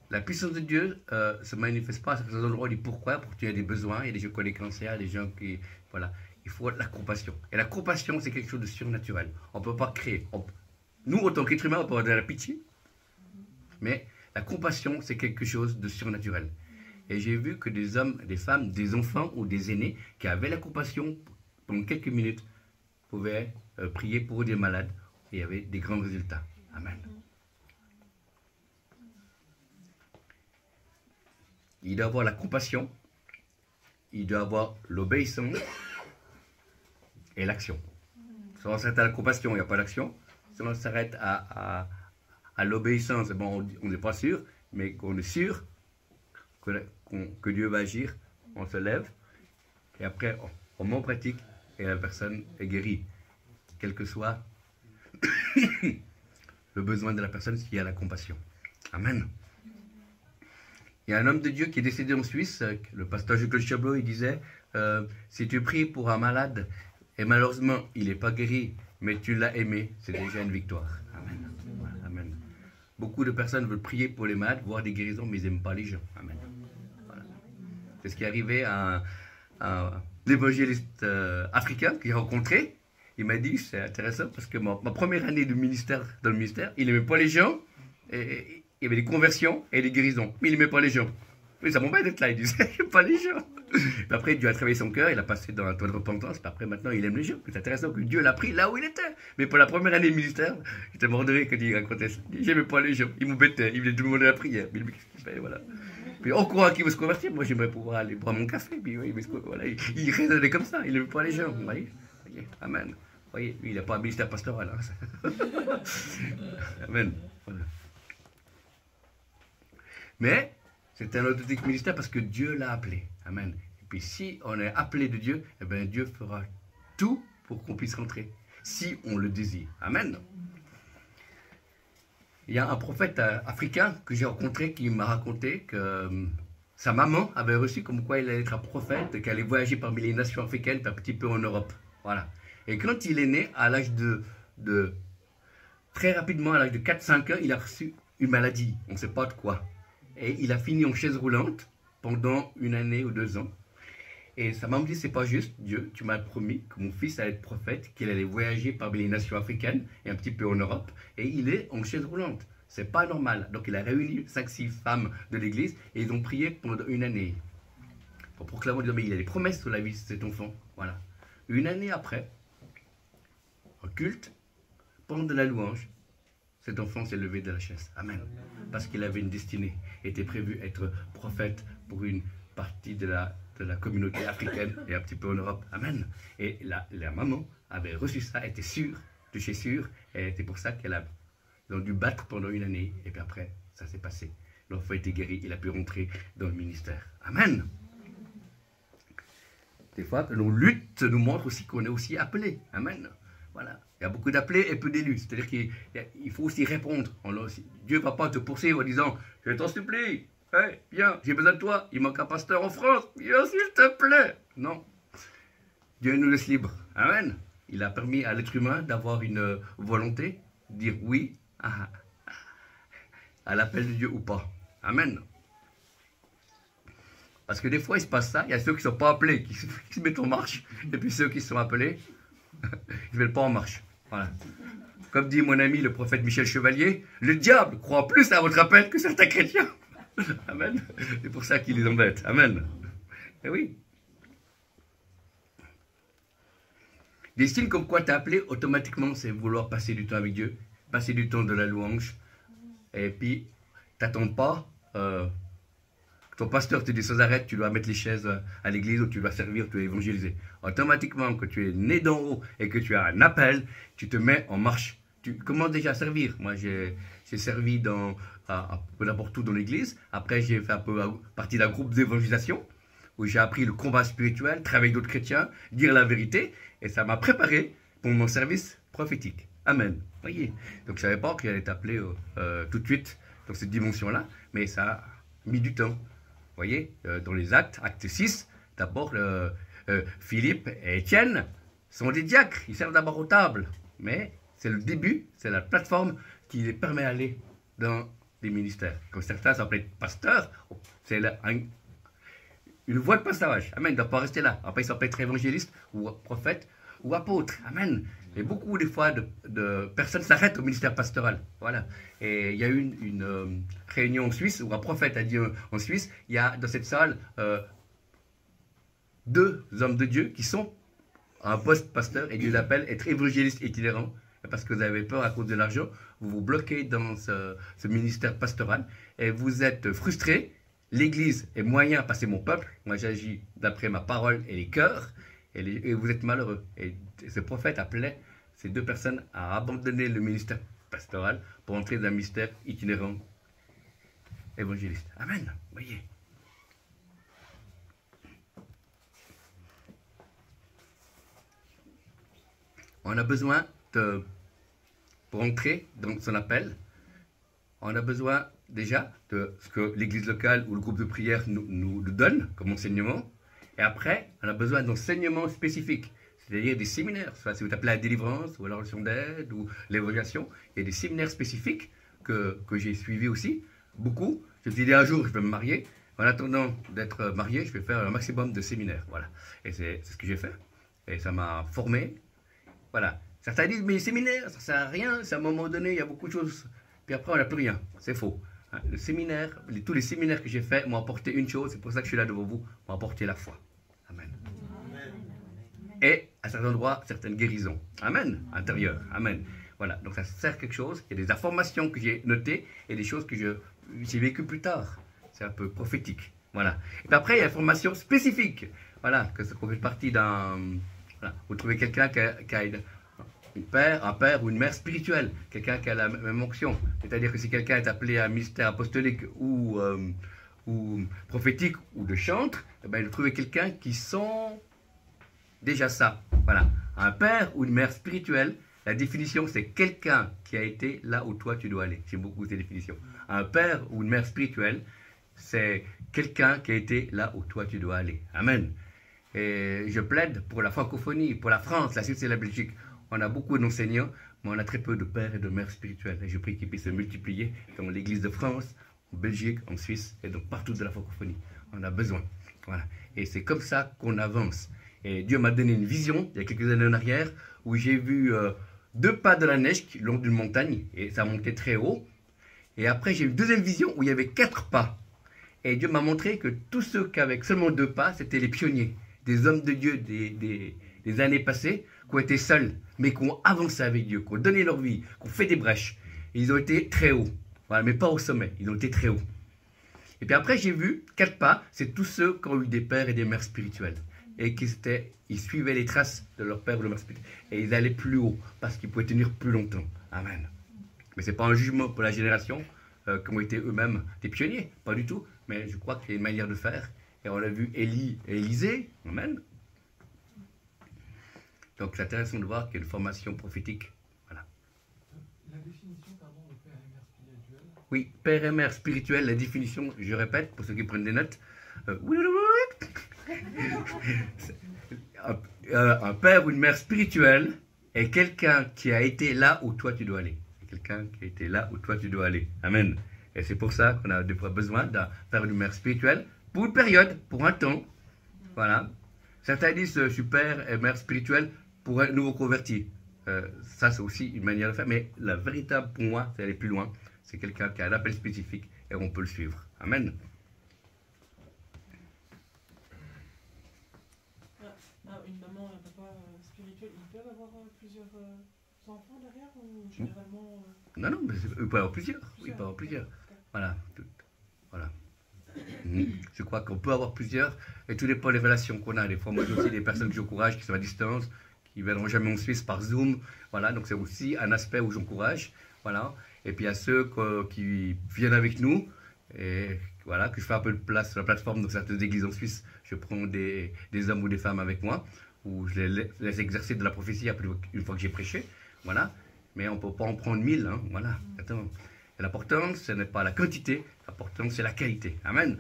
La puissance de Dieu ne se manifeste pas à certains endroits. On dit pourquoi? Pour qu'il y ait des besoins. Il y a des gens qui ont des cancers, des gens qui... Voilà. Il faut la compassion. Et la compassion, c'est quelque chose de surnaturel. On ne peut pas créer. Nous, en tant qu'être humain, on peut avoir de la pitié. Mais la compassion, c'est quelque chose de surnaturel. Et j'ai vu que des hommes, des femmes, des enfants ou des aînés qui avaient la compassion pendant quelques minutes pouvaient prier pour des malades et il y avait des grands résultats. Amen. Il doit avoir la compassion, il doit avoir l'obéissance et l'action. Si on s'arrête à la compassion, il n'y a pas d'action. Si on s'arrête à l'obéissance, bon, on n'est pas sûr, mais qu'on est sûr que Dieu va agir, on se lève, et après on met en pratique, et la personne est guérie. Quel que soit le besoin de la personne, s'il y a la compassion. Amen. Il y a un homme de Dieu qui est décédé en Suisse, le pasteur Jules Chabot, il disait, si tu pries pour un malade, et malheureusement il n'est pas guéri, mais tu l'as aimé, c'est déjà une victoire. Amen. Amen. Beaucoup de personnes veulent prier pour les malades, voir des guérisons, mais ils n'aiment pas les gens. Amen. Voilà. C'est ce qui est arrivé à un évangéliste africain que j'ai rencontré. Il m'a dit, c'est intéressant, parce que ma première année de ministère, dans le ministère, il n'aimait pas les gens, et il y avait des conversions et des guérisons, mais il n'aimait pas les gens. Mais ça m'embête d'être là, il disait, il n'aime pas les gens. Puis après, Dieu a travaillé son cœur, il a passé dans un temps de repentance, puis après, maintenant, il aime les gens. C'est intéressant que Dieu l'a pris là où il était. Mais pour la première année de ministère, j'étais mort de rire quand il racontait ça. Il n'aimait pas les gens, il m'embêtait, il voulait tout le monde à la prière. Mais qu'est-ce qu'il fait, voilà. Puis on croit qu'il veut se convertir, moi j'aimerais pouvoir aller boire mon café, puis oui, mais voilà, il raisonnait comme ça, il n'aimait pas les gens, vous voyez. voyez, amen. Vous voyez, lui, il n'a pas un ministère pastoral. Hein. Amen. Voilà. Mais c'est un authentique ministère parce que Dieu l'a appelé. Amen. Et puis si on est appelé de Dieu, eh bien Dieu fera tout pour qu'on puisse rentrer, si on le désire. Amen. Il y a un prophète africain que j'ai rencontré qui m'a raconté que sa maman avait reçu comme quoi il allait être un prophète, qu'elle allait voyager parmi les nations africaines, un petit peu en Europe. Voilà. Et quand il est né, à l'âge très rapidement, à l'âge de 4-5 ans, il a reçu une maladie. On ne sait pas de quoi. Et il a fini en chaise roulante pendant 1 année ou 2 ans. Et sa maman me dit, c'est pas juste, Dieu, tu m'as promis que mon fils allait être prophète, qu'il allait voyager parmi les nations africaines et un petit peu en Europe. Et il est en chaise roulante. C'est pas normal. Donc il a réuni 5-6 femmes de l'église et ils ont prié pendant 1 année. Pour proclamer, mais il a des promesses sur la vie de cet enfant. Voilà. 1 année après, en culte, pendant la louange, cet enfant s'est levé de la chaise. Amen. Parce qu'il avait une destinée. Il était prévu être prophète pour une partie de la communauté africaine et un petit peu en Europe. Amen. Et la maman avait reçu ça, était sûre, de chez sûre, et c'est pour ça qu'elle a dû battre pendant 1 année. Et puis après, ça s'est passé. L'enfant a été guéri, il a pu rentrer dans le ministère. Amen. Des fois, nos luttes nous montrent aussi qu'on est aussi appelé. Amen. Voilà. Il y a beaucoup d'appelés et peu d'élus. C'est-à-dire qu'il faut aussi répondre. Dieu ne va pas te poursuivre en disant « Je t'en supplie, hey, viens, j'ai besoin de toi, il manque un pasteur en France, viens s'il te plaît !» Non. Dieu nous laisse libre. Amen. Il a permis à l'être humain d'avoir une volonté, de dire oui à l'appel de Dieu ou pas. Amen. Parce que des fois, il se passe ça, il y a ceux qui ne sont pas appelés, qui se mettent en marche, et puis ceux qui sont appelés, ils ne mettent pas en marche. Voilà. Comme dit mon ami le prophète Michel Chevalier, le diable croit plus à votre appel que certains chrétiens. Amen. C'est pour ça qu'il les embête. Amen. Et oui. Des signes comme quoi t'es appelé, automatiquement, c'est vouloir passer du temps avec Dieu, passer du temps de la louange, et puis t'attends pas. Ton pasteur te dit sans arrêt, tu dois mettre les chaises à l'église ou tu dois servir, tu dois évangéliser. Automatiquement, quand tu es né d'en haut et que tu as un appel, tu te mets en marche. Tu commences déjà à servir. Moi, j'ai servi n'importe où dans l'église. Après, j'ai fait un peu partie d'un groupe d'évangélisation où j'ai appris le combat spirituel, travailler avec d'autres chrétiens, dire la vérité. Et ça m'a préparé pour mon service prophétique. Amen. Voyez. Donc, je ne savais pas qu'il allait être appelé tout de suite dans cette dimension-là, mais ça a mis du temps. Vous voyez, dans les actes 6, d'abord, Philippe et Étienne sont des diacres, ils servent d'abord aux tables. Mais c'est le début, c'est la plateforme qui les permet d'aller dans les ministères. Comme certains s'appellent pasteurs, c'est une voie de passage. Amen, ils ne doivent pas rester là. Après, ils s'appellent être évangélistes ou prophètes ou apôtres. Amen. Et beaucoup, des fois, de personnes s'arrêtent au ministère pastoral. Voilà. Et il y a eu une réunion en Suisse où un prophète a dit en Suisse, il y a dans cette salle 2 hommes de Dieu qui sont à un poste pasteur et Dieu l'appelle être évangéliste itinérant. Parce que vous avez peur à cause de l'argent, vous vous bloquez dans ce ministère pastoral et vous êtes frustré. L'Église est moyen à passer mon peuple. Moi, j'agis d'après ma parole et les cœurs. Et vous êtes malheureux. Et ce prophète appelait ces 2 personnes à abandonner le ministère pastoral pour entrer dans un ministère itinérant évangéliste. Amen. Voyez. On a besoin pour entrer dans son appel, on a besoin déjà de ce que l'église locale ou le groupe de prière nous donne comme enseignement. Et après, on a besoin d'enseignements spécifiques, c'est-à-dire des séminaires, soit si vous appelez la délivrance ou la relation d'aide ou l'évaluation. Il y a des séminaires spécifiques que j'ai suivis aussi, beaucoup. Je me suis dit un jour, je vais me marier. En attendant d'être marié, je vais faire un maximum de séminaires. Voilà. Et c'est ce que j'ai fait. Et ça m'a formé. Voilà. Certains disent, mais les séminaires, ça ne sert à rien. C'est à un moment donné, il y a beaucoup de choses. Puis après, on n'a plus rien. C'est faux. Le séminaire, tous les séminaires que j'ai faits m'ont apporté une chose. C'est pour ça que je suis là devant vous. M'ont apporté la foi. Amen. Et à certains endroits, certaines guérisons. Amen. Intérieures. Amen. Voilà. Donc ça sert quelque chose. Il y a des informations que j'ai notées et des choses que j'ai vécues plus tard. C'est un peu prophétique. Voilà. Et puis après, il y a la formation spécifique. Voilà. Que ça fait partie d'un Voilà. Vous trouvez quelqu'un qui a un père ou une mère spirituelle, quelqu'un qui a la même onction. C'est-à-dire que si quelqu'un est appelé à un ministère apostolique ou prophétique ou de chantre, eh ben, vous trouvez quelqu'un qui sent déjà ça. Voilà. Un père ou une mère spirituelle, la définition, c'est quelqu'un qui a été là où toi tu dois aller. J'aime beaucoup ces définitions. Un père ou une mère spirituelle, c'est quelqu'un qui a été là où toi tu dois aller. Amen. Et je plaide pour la francophonie, pour la France, la Suisse et la Belgique. On a beaucoup d'enseignants, mais on a très peu de pères et de mères spirituels. Et je prie qu'ils puissent se multiplier dans l'Église de France, en Belgique, en Suisse et donc partout de la francophonie. On a besoin. Voilà. Et c'est comme ça qu'on avance. Et Dieu m'a donné une vision, il y a quelques années en arrière, où j'ai vu 2 pas de la neige le long d'une montagne, et ça montait très haut. Et après, j'ai eu une deuxième vision où il y avait 4 pas. Et Dieu m'a montré que tous ceux qui avaient seulement 2 pas, c'était les pionniers, des hommes de Dieu des années passées, qui ont été seuls, mais qui ont avancé avec Dieu, qui ont donné leur vie, qui ont fait des brèches. Et ils ont été très hauts, voilà, mais pas au sommet, ils ont été très hauts. Et puis après, j'ai vu 4 pas, c'est tous ceux qui ont eu des pères et des mères spirituelles. Et ils suivaient les traces de leur père ou de leur mère spirituelle. Et ils allaient plus haut, parce qu'ils pouvaient tenir plus longtemps. Amen. Mais ce n'est pas un jugement pour la génération qui ont été eux-mêmes des pionniers, pas du tout. Mais je crois qu'il y a une manière de faire. Et on a vu Élie et Élisée. Amen. Donc c'est intéressant de voir qu'il y a une formation prophétique. Voilà. La définition, pardon, de père et mère spirituel. Oui, père et mère spirituel, la définition, je répète, pour ceux qui prennent des notes. Un père ou une mère spirituelle est quelqu'un qui a été là où toi tu dois aller. Quelqu'un qui a été là où toi tu dois aller. Amen. Et c'est pour ça qu'on a des fois besoin d'un père ou une mère spirituelle pour une période, pour un temps. Voilà. Certains disent je suis père et mère spirituelle pour un nouveau converti. Ça, c'est aussi une manière de faire. Mais la véritable, pour moi, c'est aller plus loin. C'est quelqu'un qui a un appel spécifique et on peut le suivre. Amen. Une maman et un papa spirituel, ils peuvent avoir plusieurs enfants derrière ou généralement Non, mais ils peuvent avoir plusieurs. Oui, ils peuvent avoir plusieurs. Voilà. Voilà. Je crois qu'on peut avoir plusieurs, et tout dépend des relations qu'on a. Des fois, moi j'ai aussi des personnes que j'encourage qui sont à distance, qui ne viendront jamais en Suisse par Zoom. Voilà, donc c'est aussi un aspect où j'encourage. Voilà. Et puis il y a ceux qui viennent avec nous, et voilà, que je fais un peu de place sur la plateforme dans certaines églises en Suisse. Je prends des hommes ou des femmes avec moi, où je les laisse exercer de la prophétie après, une fois que j'ai prêché. Voilà. Mais on ne peut pas en prendre 1000. Hein. Voilà. Attends. L'important, ce n'est pas la quantité, l'important, c'est la qualité. Amen.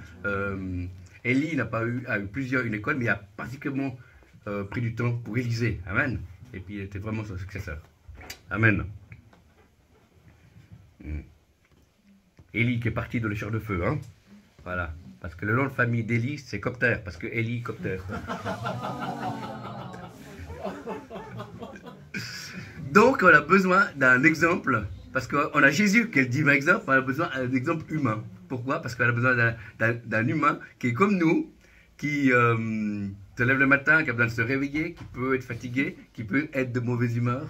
Élie n'a pas a eu une école, mais il a particulièrement pris du temps pour Élisée. Amen. Et puis, il était vraiment son successeur. Amen. Élie qui est parti de l'échelle de feu. Hein. Voilà. Parce que le nom de famille d'Élie, c'est Copter, parce que Élie, Copter. Donc, on a besoin d'un exemple. Parce qu'on a Jésus qui est le divin exemple, on a besoin d'un exemple humain. Pourquoi? Parce qu'on a besoin d'un humain qui est comme nous, qui se lève le matin, qui a besoin de se réveiller, qui peut être fatigué, qui peut être de mauvaise humeur,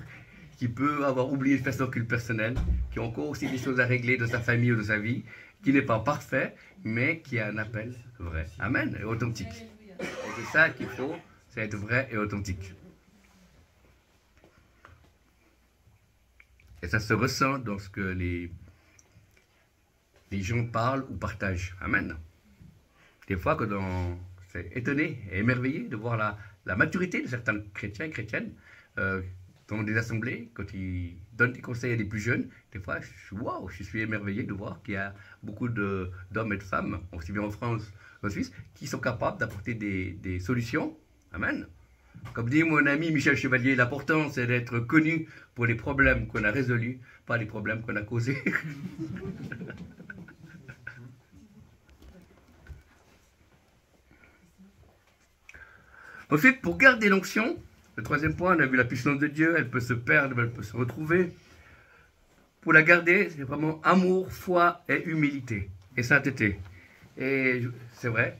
qui peut avoir oublié de faire son culte personnel, qui a encore aussi des choses à régler de sa famille ou de sa vie, qui n'est pas parfait, mais qui a un appel vrai. Amen, et authentique. Et c'est ça qu'il faut, c'est être vrai et authentique. Et ça se ressent dans ce que les gens parlent ou partagent. Amen. Des fois, c'est étonné et émerveillé de voir la maturité de certains chrétiens et chrétiennes dans des assemblées, quand ils donnent des conseils à des plus jeunes. Des fois, je suis émerveillé de voir qu'il y a beaucoup d'hommes et de femmes, aussi bien en France qu'en Suisse, qui sont capables d'apporter des solutions. Amen. Comme dit mon ami Michel Chevalier, l'important c'est d'être connu pour les problèmes qu'on a résolus, pas les problèmes qu'on a causés. Ensuite, pour garder l'onction, le troisième point, on a vu la puissance de Dieu, elle peut se perdre, mais elle peut se retrouver. Pour la garder, c'est vraiment amour, foi et humilité, et sainteté. Et c'est vrai,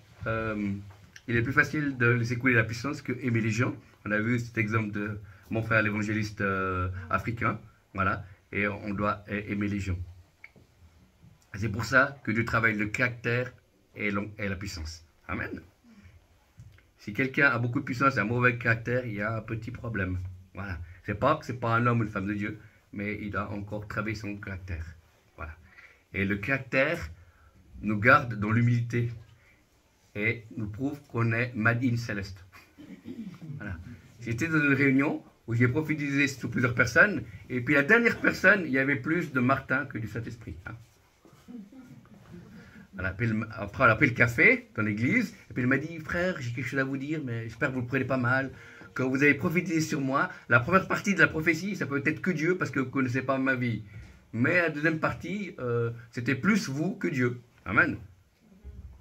il est plus facile de laisser couler la puissance que aimer les gens. On a vu cet exemple de mon frère l'évangéliste africain, voilà, et on doit aimer les gens. C'est pour ça que Dieu travaille le caractère et la puissance. Amen. Si quelqu'un a beaucoup de puissance et un mauvais caractère, il y a un petit problème. Voilà. C'est pas que c'est pas un homme ou une femme de Dieu, mais il a encore travaillé son caractère. Voilà. Et le caractère nous garde dans l'humilité et nous prouve qu'on est made in céleste. Voilà. J'étais dans une réunion où j'ai prophétisé sur plusieurs personnes, et puis la dernière personne, il y avait plus de Martin que du Saint-Esprit. Hein. Voilà. Après, elle a pris le café dans l'église, et puis elle m'a dit, frère, j'ai quelque chose à vous dire, mais j'espère que vous le prenez pas mal. Quand vous avez prophétisé sur moi, la première partie de la prophétie, ça peut être que Dieu, parce que vous ne connaissez pas ma vie. Mais la deuxième partie, c'était plus vous que Dieu. Amen.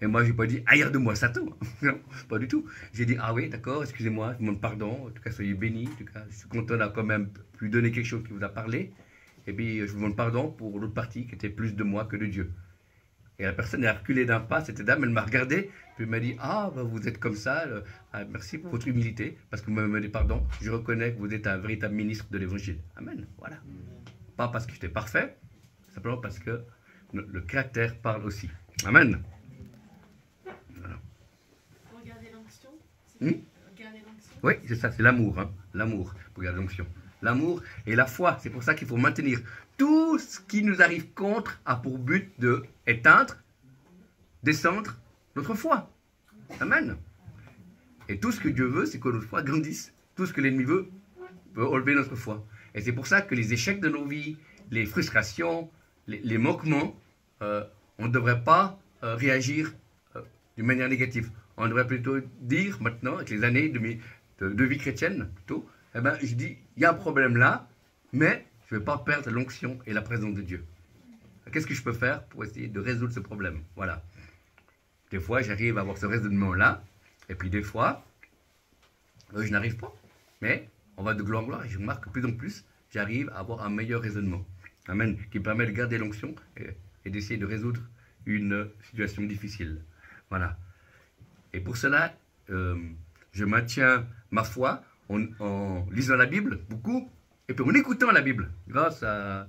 Et moi, je n'ai pas dit, aïe de moi, Satan. Non, pas du tout. J'ai dit, ah oui, d'accord, excusez-moi, je vous demande pardon. En tout cas, soyez bénis. En tout cas, je suis content d'avoir quand même pu donner quelque chose qui vous a parlé. Et puis, je vous demande pardon pour l'autre partie qui était plus de moi que de Dieu. Et la personne a reculé d'un pas, cette dame, elle m'a regardé, puis elle m'a dit, ah, bah, vous êtes comme ça, merci pour votre humilité, parce que vous m'avez demandé pardon, je reconnais que vous êtes un véritable ministre de l'Évangile. Amen, voilà. Pas parce que j'étais parfait, simplement parce que le caractère parle aussi. Amen. Voilà. Regardez l'onction. Regardez l'onction. Oui, c'est ça, c'est l'amour, hein, l'amour, pour garder l'onction. L'amour et la foi, c'est pour ça qu'il faut maintenir. Tout ce qui nous arrive contre a pour but de éteindre, descendre notre foi. Amen. Et tout ce que Dieu veut, c'est que notre foi grandisse. Tout ce que l'ennemi veut enlever notre foi. Et c'est pour ça que les échecs de nos vies, les frustrations, les manquements, on ne devrait pas réagir d'une manière négative. On devrait plutôt dire maintenant, avec les années de vie chrétienne, plutôt, eh ben, je dis, il y a un problème là, mais je ne vais pas perdre l'onction et la présence de Dieu. Qu'est-ce que je peux faire pour essayer de résoudre ce problème? Voilà. Des fois, j'arrive à avoir ce raisonnement-là, et puis des fois, je n'arrive pas. Mais on va de gloire en gloire, et je remarque que plus en plus, j'arrive à avoir un meilleur raisonnement. Amen. Qui me permet de garder l'onction et d'essayer de résoudre une situation difficile. Voilà. Et pour cela, je maintiens ma foi en lisant la Bible, beaucoup, et puis en écoutant la Bible, grâce à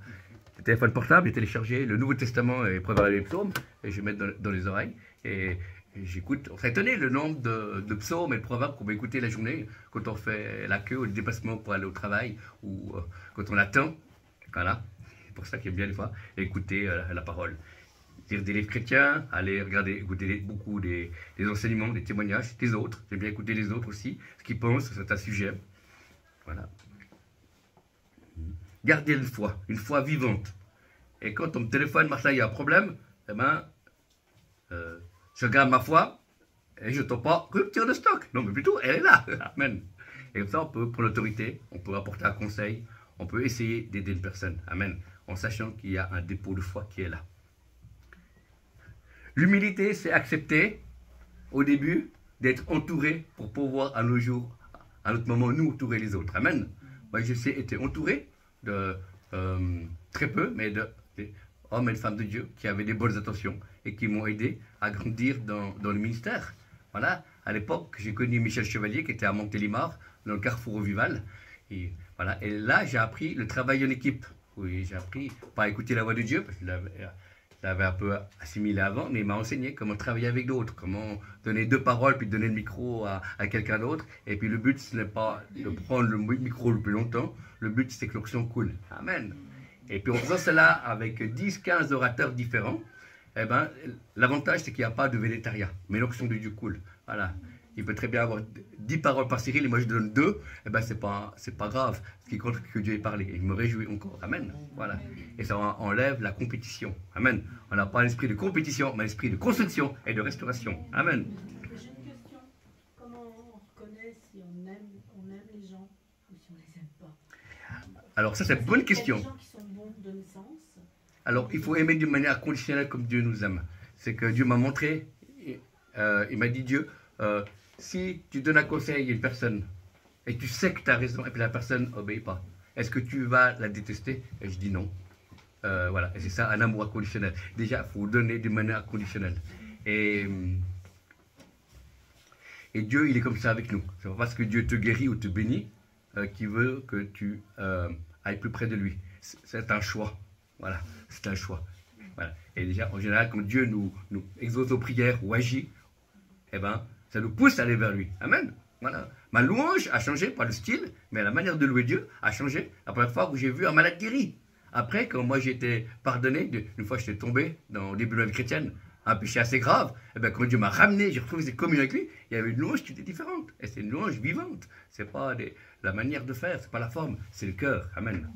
le téléphone portable, j'ai téléchargé le Nouveau Testament et Proverbes et les psaumes, et je mets dans les oreilles, et j'écoute. On serait étonné le nombre de psaumes et de proverbes qu'on va écouter la journée, quand on fait la queue ou le déplacement pour aller au travail, ou quand on attend. Voilà, c'est pour ça qu'il y a bien des fois écouter la parole. Lire des livres chrétiens, aller regarder, écouter beaucoup des enseignements, des témoignages des autres. J'aime bien écouter les autres aussi, ce qu'ils pensent sur certains sujets. Voilà. Garder une foi vivante. Et quand on me téléphone, Martin, il y a un problème, eh ben, je garde ma foi et je ne tombe pas rupture de stock. Non, mais plutôt, elle est là. Amen. Et comme ça, on peut, pour l'autorité, on peut apporter un conseil, on peut essayer d'aider une personne. Amen. En sachant qu'il y a un dépôt de foi qui est là. L'humilité, c'est accepter, au début, d'être entouré pour pouvoir, à nos jours, à notre moment, nous entourer les autres. Amen. Moi, je sais être entouré de très peu, mais des hommes et de femmes de Dieu qui avaient des bonnes intentions et qui m'ont aidé à grandir dans le ministère. Voilà. À l'époque, j'ai connu Michel Chevalier qui était à Montélimar, dans le Carrefour au Vival. Et, voilà. Et là, j'ai appris le travail en équipe. Oui, j'ai appris pas à écouter la voix de Dieu, parce que je l'avais un peu assimilé avant, mais il m'a enseigné comment travailler avec d'autres, comment donner deux paroles, puis donner le micro à quelqu'un d'autre. Et puis le but, ce n'est pas de prendre le micro le plus longtemps, le but, c'est que l'onction coule. Amen. Et puis en faisant cela avec 10-15 orateurs différents, eh ben, l'avantage, c'est qu'il n'y a pas de végétariat, mais l'onction de Dieu coule. Voilà. Il peut très bien avoir 10 paroles par Cyril et moi je donne 2, eh ben c'est pas grave. Ce qui compte, c'est que Dieu ait parlé. Et je me réjouis encore. Amen. Voilà. Et ça enlève la compétition. Amen. On n'a pas l'esprit de compétition, mais l'esprit de construction et de restauration. Amen. J'ai une question. Comment on reconnaît si on aime les gens ou si on les aime pas? Alors ça, c'est une bonne question. Il y a des gens qui sont bons de naissance. Alors, il faut aimer d'une manière conditionnelle comme Dieu nous aime. C'est que Dieu m'a montré, il m'a dit, Dieu, si tu donnes un conseil à une personne et tu sais que tu as raison et puis la personne n'obéit pas, est-ce que tu vas la détester? Et je dis non. Voilà, et c'est ça, un amour inconditionnel. Déjà, il faut donner d'une manière inconditionnelle. Et Dieu, il est comme ça avec nous. C'est pas parce que Dieu te guérit ou te bénit qu'il veut que tu ailles plus près de lui. C'est un choix. Voilà, c'est un choix. Voilà. Et déjà, en général, quand Dieu nous exauce aux prières ou agit, eh ben, Ça nous pousse à aller vers lui. Amen. Voilà. Ma louange a changé, pas le style, mais la manière de louer Dieu a changé. La première fois où j'ai vu un malade guéri. Après, quand moi j'ai été pardonné, une fois j'étais tombé dans le début de la vie chrétienne, un péché assez grave, et bien quand Dieu m'a ramené, j'ai retrouvé cette communion avec lui, il y avait une louange qui était différente. Et c'est une louange vivante. C'est pas la manière de faire, c'est pas la forme, c'est le cœur. Amen.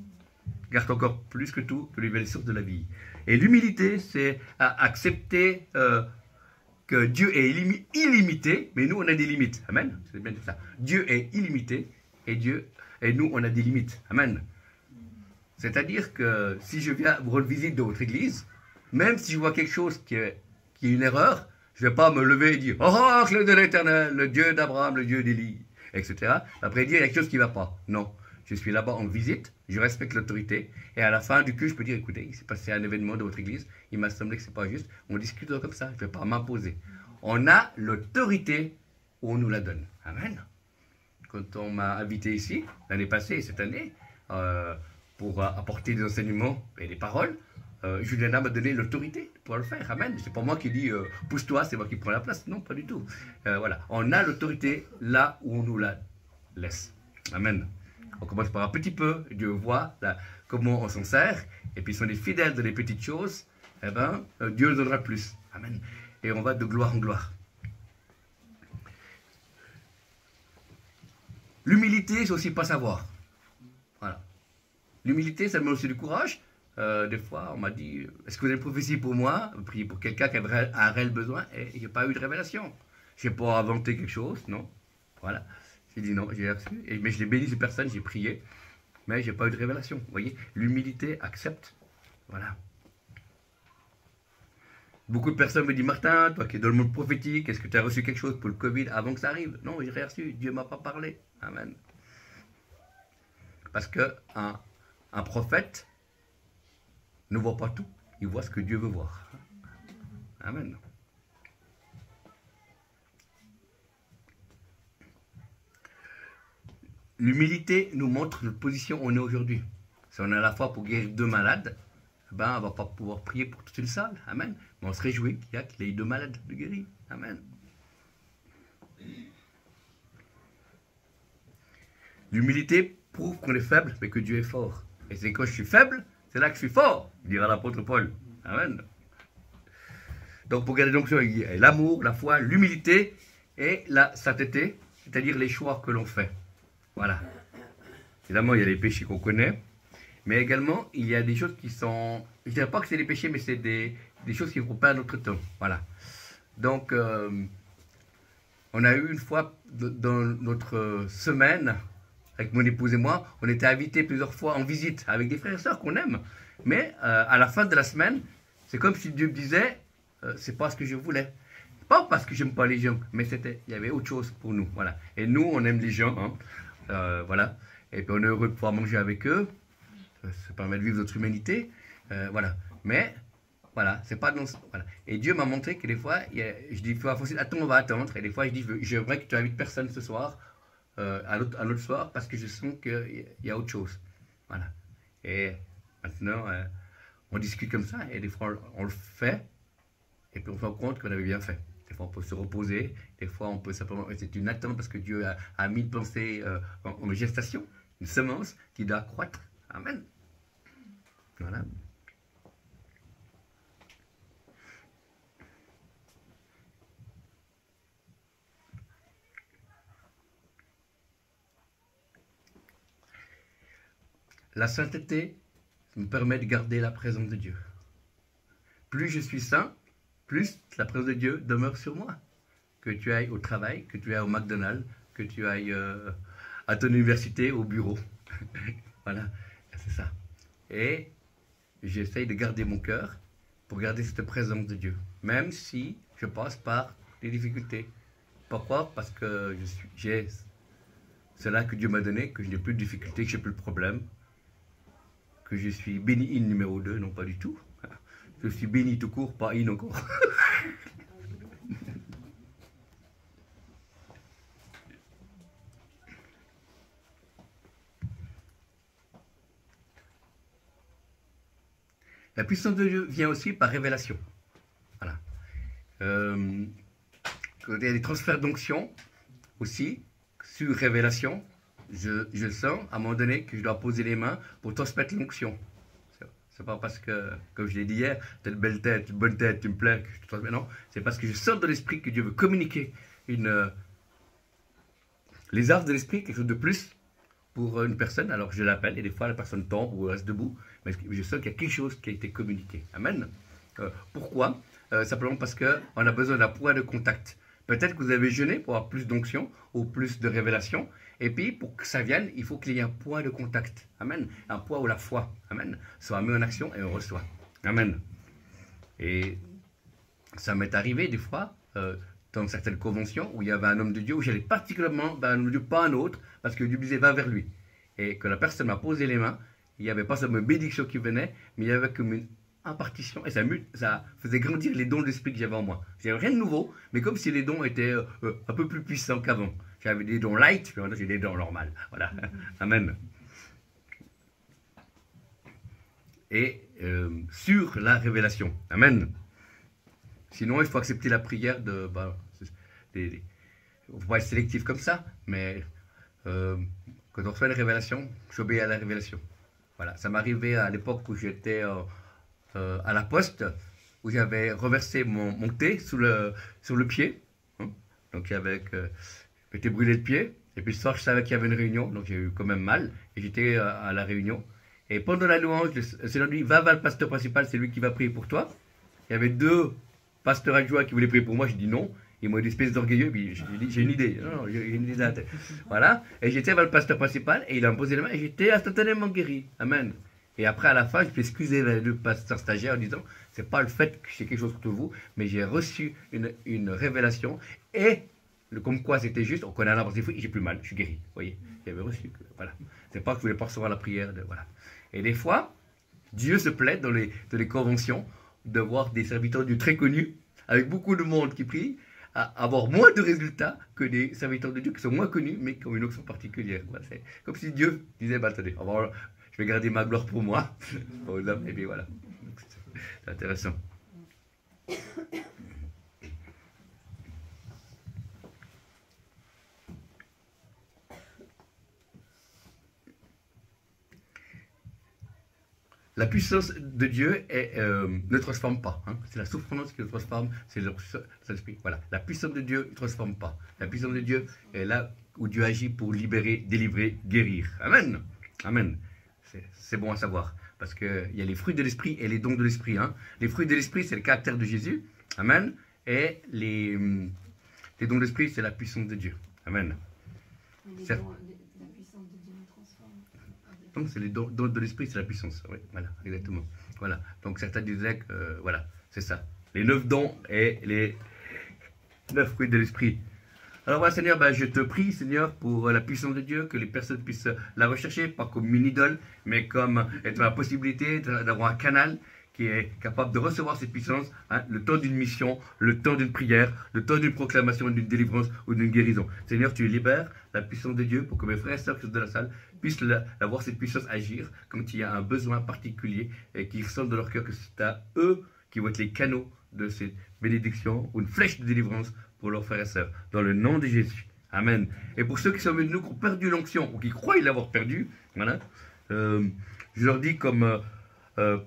Garde encore plus que tout de les sources de la vie. Et l'humilité, c'est accepter que Dieu est illimité, mais nous on a des limites. Amen. C'est bien ça. Dieu est illimité et nous on a des limites. Amen. C'est-à-dire que si je viens vous rendre visite de votre église, même si je vois quelque chose qui est une erreur, je ne vais pas me lever et dire oracle de l'Éternel, le Dieu d'Abraham, le Dieu d'Élie, etc. Après dire il y a quelque chose qui ne va pas. Non. Je suis là-bas en visite, je respecte l'autorité, et à la fin du culte, je peux dire, écoutez, il s'est passé un événement de votre église, il m'a semblé que ce n'est pas juste, on discute comme ça, je ne vais pas m'imposer. On a l'autorité où on nous la donne. Amen. Quand on m'a invité ici, l'année passée et cette année, pour apporter des enseignements et des paroles, Juliana m'a donné l'autorité pour le faire. Amen. C'est pas moi qui dis, pousse-toi, c'est moi qui prends la place. Non, pas du tout. Voilà. On a l'autorité là où on nous la laisse. Amen. On commence par un petit peu, Dieu voit là, comment on s'en sert, et puis si on est fidèle dans les petites choses, eh ben, Dieu nous donnera plus. Amen. Et on va de gloire en gloire. L'humilité, c'est aussi pas savoir. Voilà. L'humilité, ça me donne aussi du courage. Des fois, on m'a dit, est-ce que vous avez une prophétie pour moi? Prier pour quelqu'un qui a un réel besoin, et il n'y a pas eu de révélation. Je n'ai pas inventé quelque chose, non. Voilà. J'ai dit non, j'ai reçu, mais je l'ai béni ces personnes, j'ai prié, mais je n'ai pas eu de révélation. Vous voyez, l'humilité accepte. Voilà. Beaucoup de personnes me disent, Martin, toi qui es dans le monde prophétique, est-ce que tu as reçu quelque chose pour le Covid avant que ça arrive? Non, j'ai rien reçu, Dieu ne m'a pas parlé. Amen. Parce qu'un prophète ne voit pas tout, il voit ce que Dieu veut voir. Amen. L'humilité nous montre notre position où on est aujourd'hui. Si on est à la fois pour guérir 2 malades, ben, on ne va pas pouvoir prier pour toute une salle. Amen. Mais on se réjouit qu'il y ait 2 malades de guéris. Amen. L'humilité prouve qu'on est faible, mais que Dieu est fort. Et c'est quand je suis faible, c'est là que je suis fort, dira l'apôtre Paul. Amen. Donc pour garder l'onction, il y a l'amour, la foi, l'humilité et la sainteté, c'est-à-dire les choix que l'on fait. Voilà. Évidemment, il y a les péchés qu'on connaît, mais également, il y a des choses qui sont... Je ne dirais pas que c'est des péchés, mais c'est des choses qui ne vont pas à notre temps. Voilà. Donc, on a eu une fois, dans notre semaine, avec mon épouse et moi, on était invités plusieurs fois en visite avec des frères et sœurs qu'on aime. Mais à la fin de la semaine, c'est comme si Dieu me disait, c'est pas ce que je voulais. Pas parce que j'aime pas les gens, mais il y avait autre chose pour nous. Voilà. Et nous, on aime les gens. Hein. Voilà. Et puis on est heureux de pouvoir manger avec eux. Ça permet de vivre notre humanité. Voilà. Mais, voilà, c'est pas dans... Voilà. Et Dieu m'a montré que des fois, je dis, il faut attends, on va attendre. Et des fois, je dis, j'aimerais que tu invites personne ce soir, un autre soir, parce que je sens qu'il y a autre chose. Voilà. Et maintenant, on discute comme ça, et des fois, on le fait, et puis on se rend compte qu'on avait bien fait. Des fois, on peut se reposer, des fois, on peut simplement... C'est une attente parce que Dieu a mis une pensée en gestation, une semence qui doit croître. Amen. Voilà. La sainteté me permet de garder la présence de Dieu. Plus je suis saint, plus la présence de Dieu demeure sur moi. Que tu ailles au travail, que tu ailles au McDonald's, que tu ailles à ton université, au bureau. Voilà, c'est ça. Et j'essaye de garder mon cœur pour garder cette présence de Dieu. Même si je passe par des difficultés. Pourquoi? Parce que j'ai cela que Dieu m'a donné, que je n'ai plus de difficultés, que je n'ai plus de problèmes. Que je suis béni in numéro 2, non pas du tout. Je suis béni tout court, pas in encore. La puissance de Dieu vient aussi par révélation. Voilà. il y a des transferts d'onction aussi, sur révélation, je sens à un moment donné que je dois poser les mains pour transmettre l'onction. C'est pas parce que, comme je l'ai dit hier, tu as une belle tête, une bonne tête, tu me plais, que je te transmets. Non, c'est parce que je sens dans l'esprit que Dieu veut communiquer les arts de l'esprit, quelque chose de plus pour une personne. Alors je l'appelle et des fois la personne tombe ou reste debout, mais je sens qu'il y a quelque chose qui a été communiqué. Amen. Pourquoi simplement parce qu'on a besoin d'un point de contact. Peut-être que vous avez jeûné pour avoir plus d'onction ou plus de révélation. Et puis, pour que ça vienne, il faut qu'il y ait un point de contact. Amen. Un point où la foi, amen, soit mis en action et on reçoit. Amen. Et ça m'est arrivé des fois, dans certaines conventions, où il y avait un homme de Dieu, où j'allais particulièrement vers un homme de Dieu, pas un autre, parce que Dieu disait va vers lui. Et que la personne m'a posé les mains, il n'y avait pas seulement une bénédiction qui venait, mais il y avait comme une impartition, et ça faisait grandir les dons d'esprit que j'avais en moi. J'avais rien de nouveau, mais comme si les dons étaient un peu plus puissants qu'avant. J'avais des dons light, puis maintenant j'ai des dons normales. Voilà. Amen. Et sur la révélation. Amen. Sinon, il faut accepter la prière de... on ne faut pas être sélectif comme ça, mais quand on reçoit une révélation, j'obéis à la révélation. Voilà. Ça m'arrivait à l'époque où j'étais à la poste, où j'avais reversé mon thé sur le pied. Donc j'étais brûlé le pied. Et puis ce soir, je savais qu'il y avait une réunion, donc j'ai eu quand même mal. Et j'étais à la réunion. Et pendant la louange, le Seigneur dit, va vers le pasteur principal, c'est lui qui va prier pour toi. Il y avait 2 pasteurs adjoints qui voulaient prier pour moi. Je dis non. Ils m'ont dit espèce d'orgueilleux, puis j'ai dit j'ai une idée. Non, j'ai une idée dans la tête. Voilà. Et j'étais vers le pasteur principal, et il a posé les mains, et j'étais instantanément guéri. Amen. Et après, à la fin, je me suis excusé vers le pasteur stagiaire en disant, c'est pas le fait que j'ai quelque chose contre vous, mais j'ai reçu une révélation, et comme quoi c'était juste, on connaît un arbre des fruits, j'ai plus mal, je suis guéri. Vous voyez, j'avais reçu. Voilà. C'est pas que je voulais pas recevoir la prière. Voilà. Et des fois, Dieu se plaît dans les conventions de voir des serviteurs de Dieu très connus, avec beaucoup de monde qui prie, à avoir moins de résultats que des serviteurs de Dieu qui sont moins connus, mais qui ont une onction particulière. Voilà, c'est comme si Dieu disait, bah, attendez, je vais garder ma gloire pour moi. Et puis voilà. C'est intéressant. La puissance de Dieu ne transforme pas. Hein. C'est la souffrance qui le transforme, c'est l'esprit. Voilà. La puissance de Dieu ne transforme pas. La puissance de Dieu est là où Dieu agit pour libérer, délivrer, guérir. Amen. Amen. C'est bon à savoir. Parce qu'il y a les fruits de l'esprit et les dons de l'esprit. Hein. Les fruits de l'esprit, c'est le caractère de Jésus. Amen. Et les dons de l'esprit, c'est la puissance de Dieu. Amen. La puissance de Dieu nous transforme. Donc, c'est les dons de l'esprit, c'est la puissance. Oui, voilà, exactement. Voilà. Donc, certains disaient que, voilà, c'est ça. Les 9 dons et les 9 fruits de l'esprit. Alors, voilà, Seigneur, je te prie, Seigneur, pour la puissance de Dieu, que les personnes puissent la rechercher, pas comme une idole, mais comme étant la possibilité d'avoir un canal qui est capable de recevoir cette puissance, hein, le temps d'une mission, le temps d'une prière, le temps d'une proclamation, d'une délivrance ou d'une guérison. Seigneur, tu libères la puissance de Dieu pour que mes frères et sœurs qui sont dans la salle puissent avoir cette puissance agir quand il y a un besoin particulier et qu'ils ressentent dans leur cœur que c'est à eux qui vont être les canaux de cette bénédiction ou une flèche de délivrance pour leurs frères et sœurs. Dans le nom de Jésus. Amen. Et pour ceux qui sont venus de nous, qui ont perdu l'onction ou qui croient l'avoir perdu, voilà, je leur dis comme...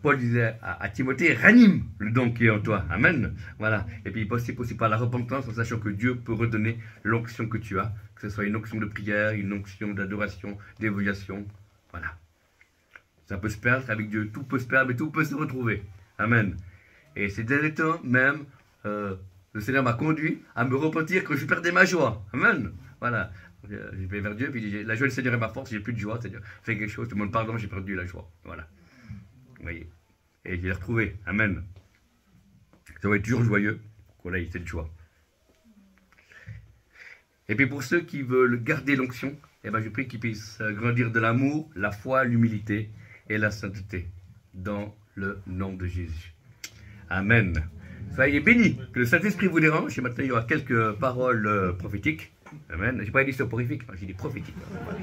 Paul disait à Timothée, ranime le don qui est en toi. Amen. Voilà. Et puis c'est possible par la repentance, en sachant que Dieu peut redonner l'onction que tu as, que ce soit une onction de prière, une onction d'adoration, d'évaluation. Voilà. Ça peut se perdre avec Dieu, tout peut se perdre, mais tout peut se retrouver. Amen. Et ces derniers temps, même, le Seigneur m'a conduit à me repentir que je perdais ma joie. Amen. Voilà. J'ai fait vers Dieu, puis la joie du Seigneur est ma force, j'ai plus de joie. C'est-à-dire, fais quelque chose, tout le monde pardon, j'ai perdu la joie. Voilà. Vous voyez. Et je l'ai retrouvé. Amen. Ça va être toujours joyeux qu'on ait cette joie. Et puis pour ceux qui veulent garder l'onction, je prie qu'ils puissent grandir de l'amour, la foi, l'humilité et la sainteté. Dans le nom de Jésus. Amen. Soyez bénis. Que le Saint-Esprit vous dérange. Et maintenant, il y aura quelques paroles prophétiques. Amen. Je n'ai pas dit soporifiques, j'ai dit prophétiques. Voilà.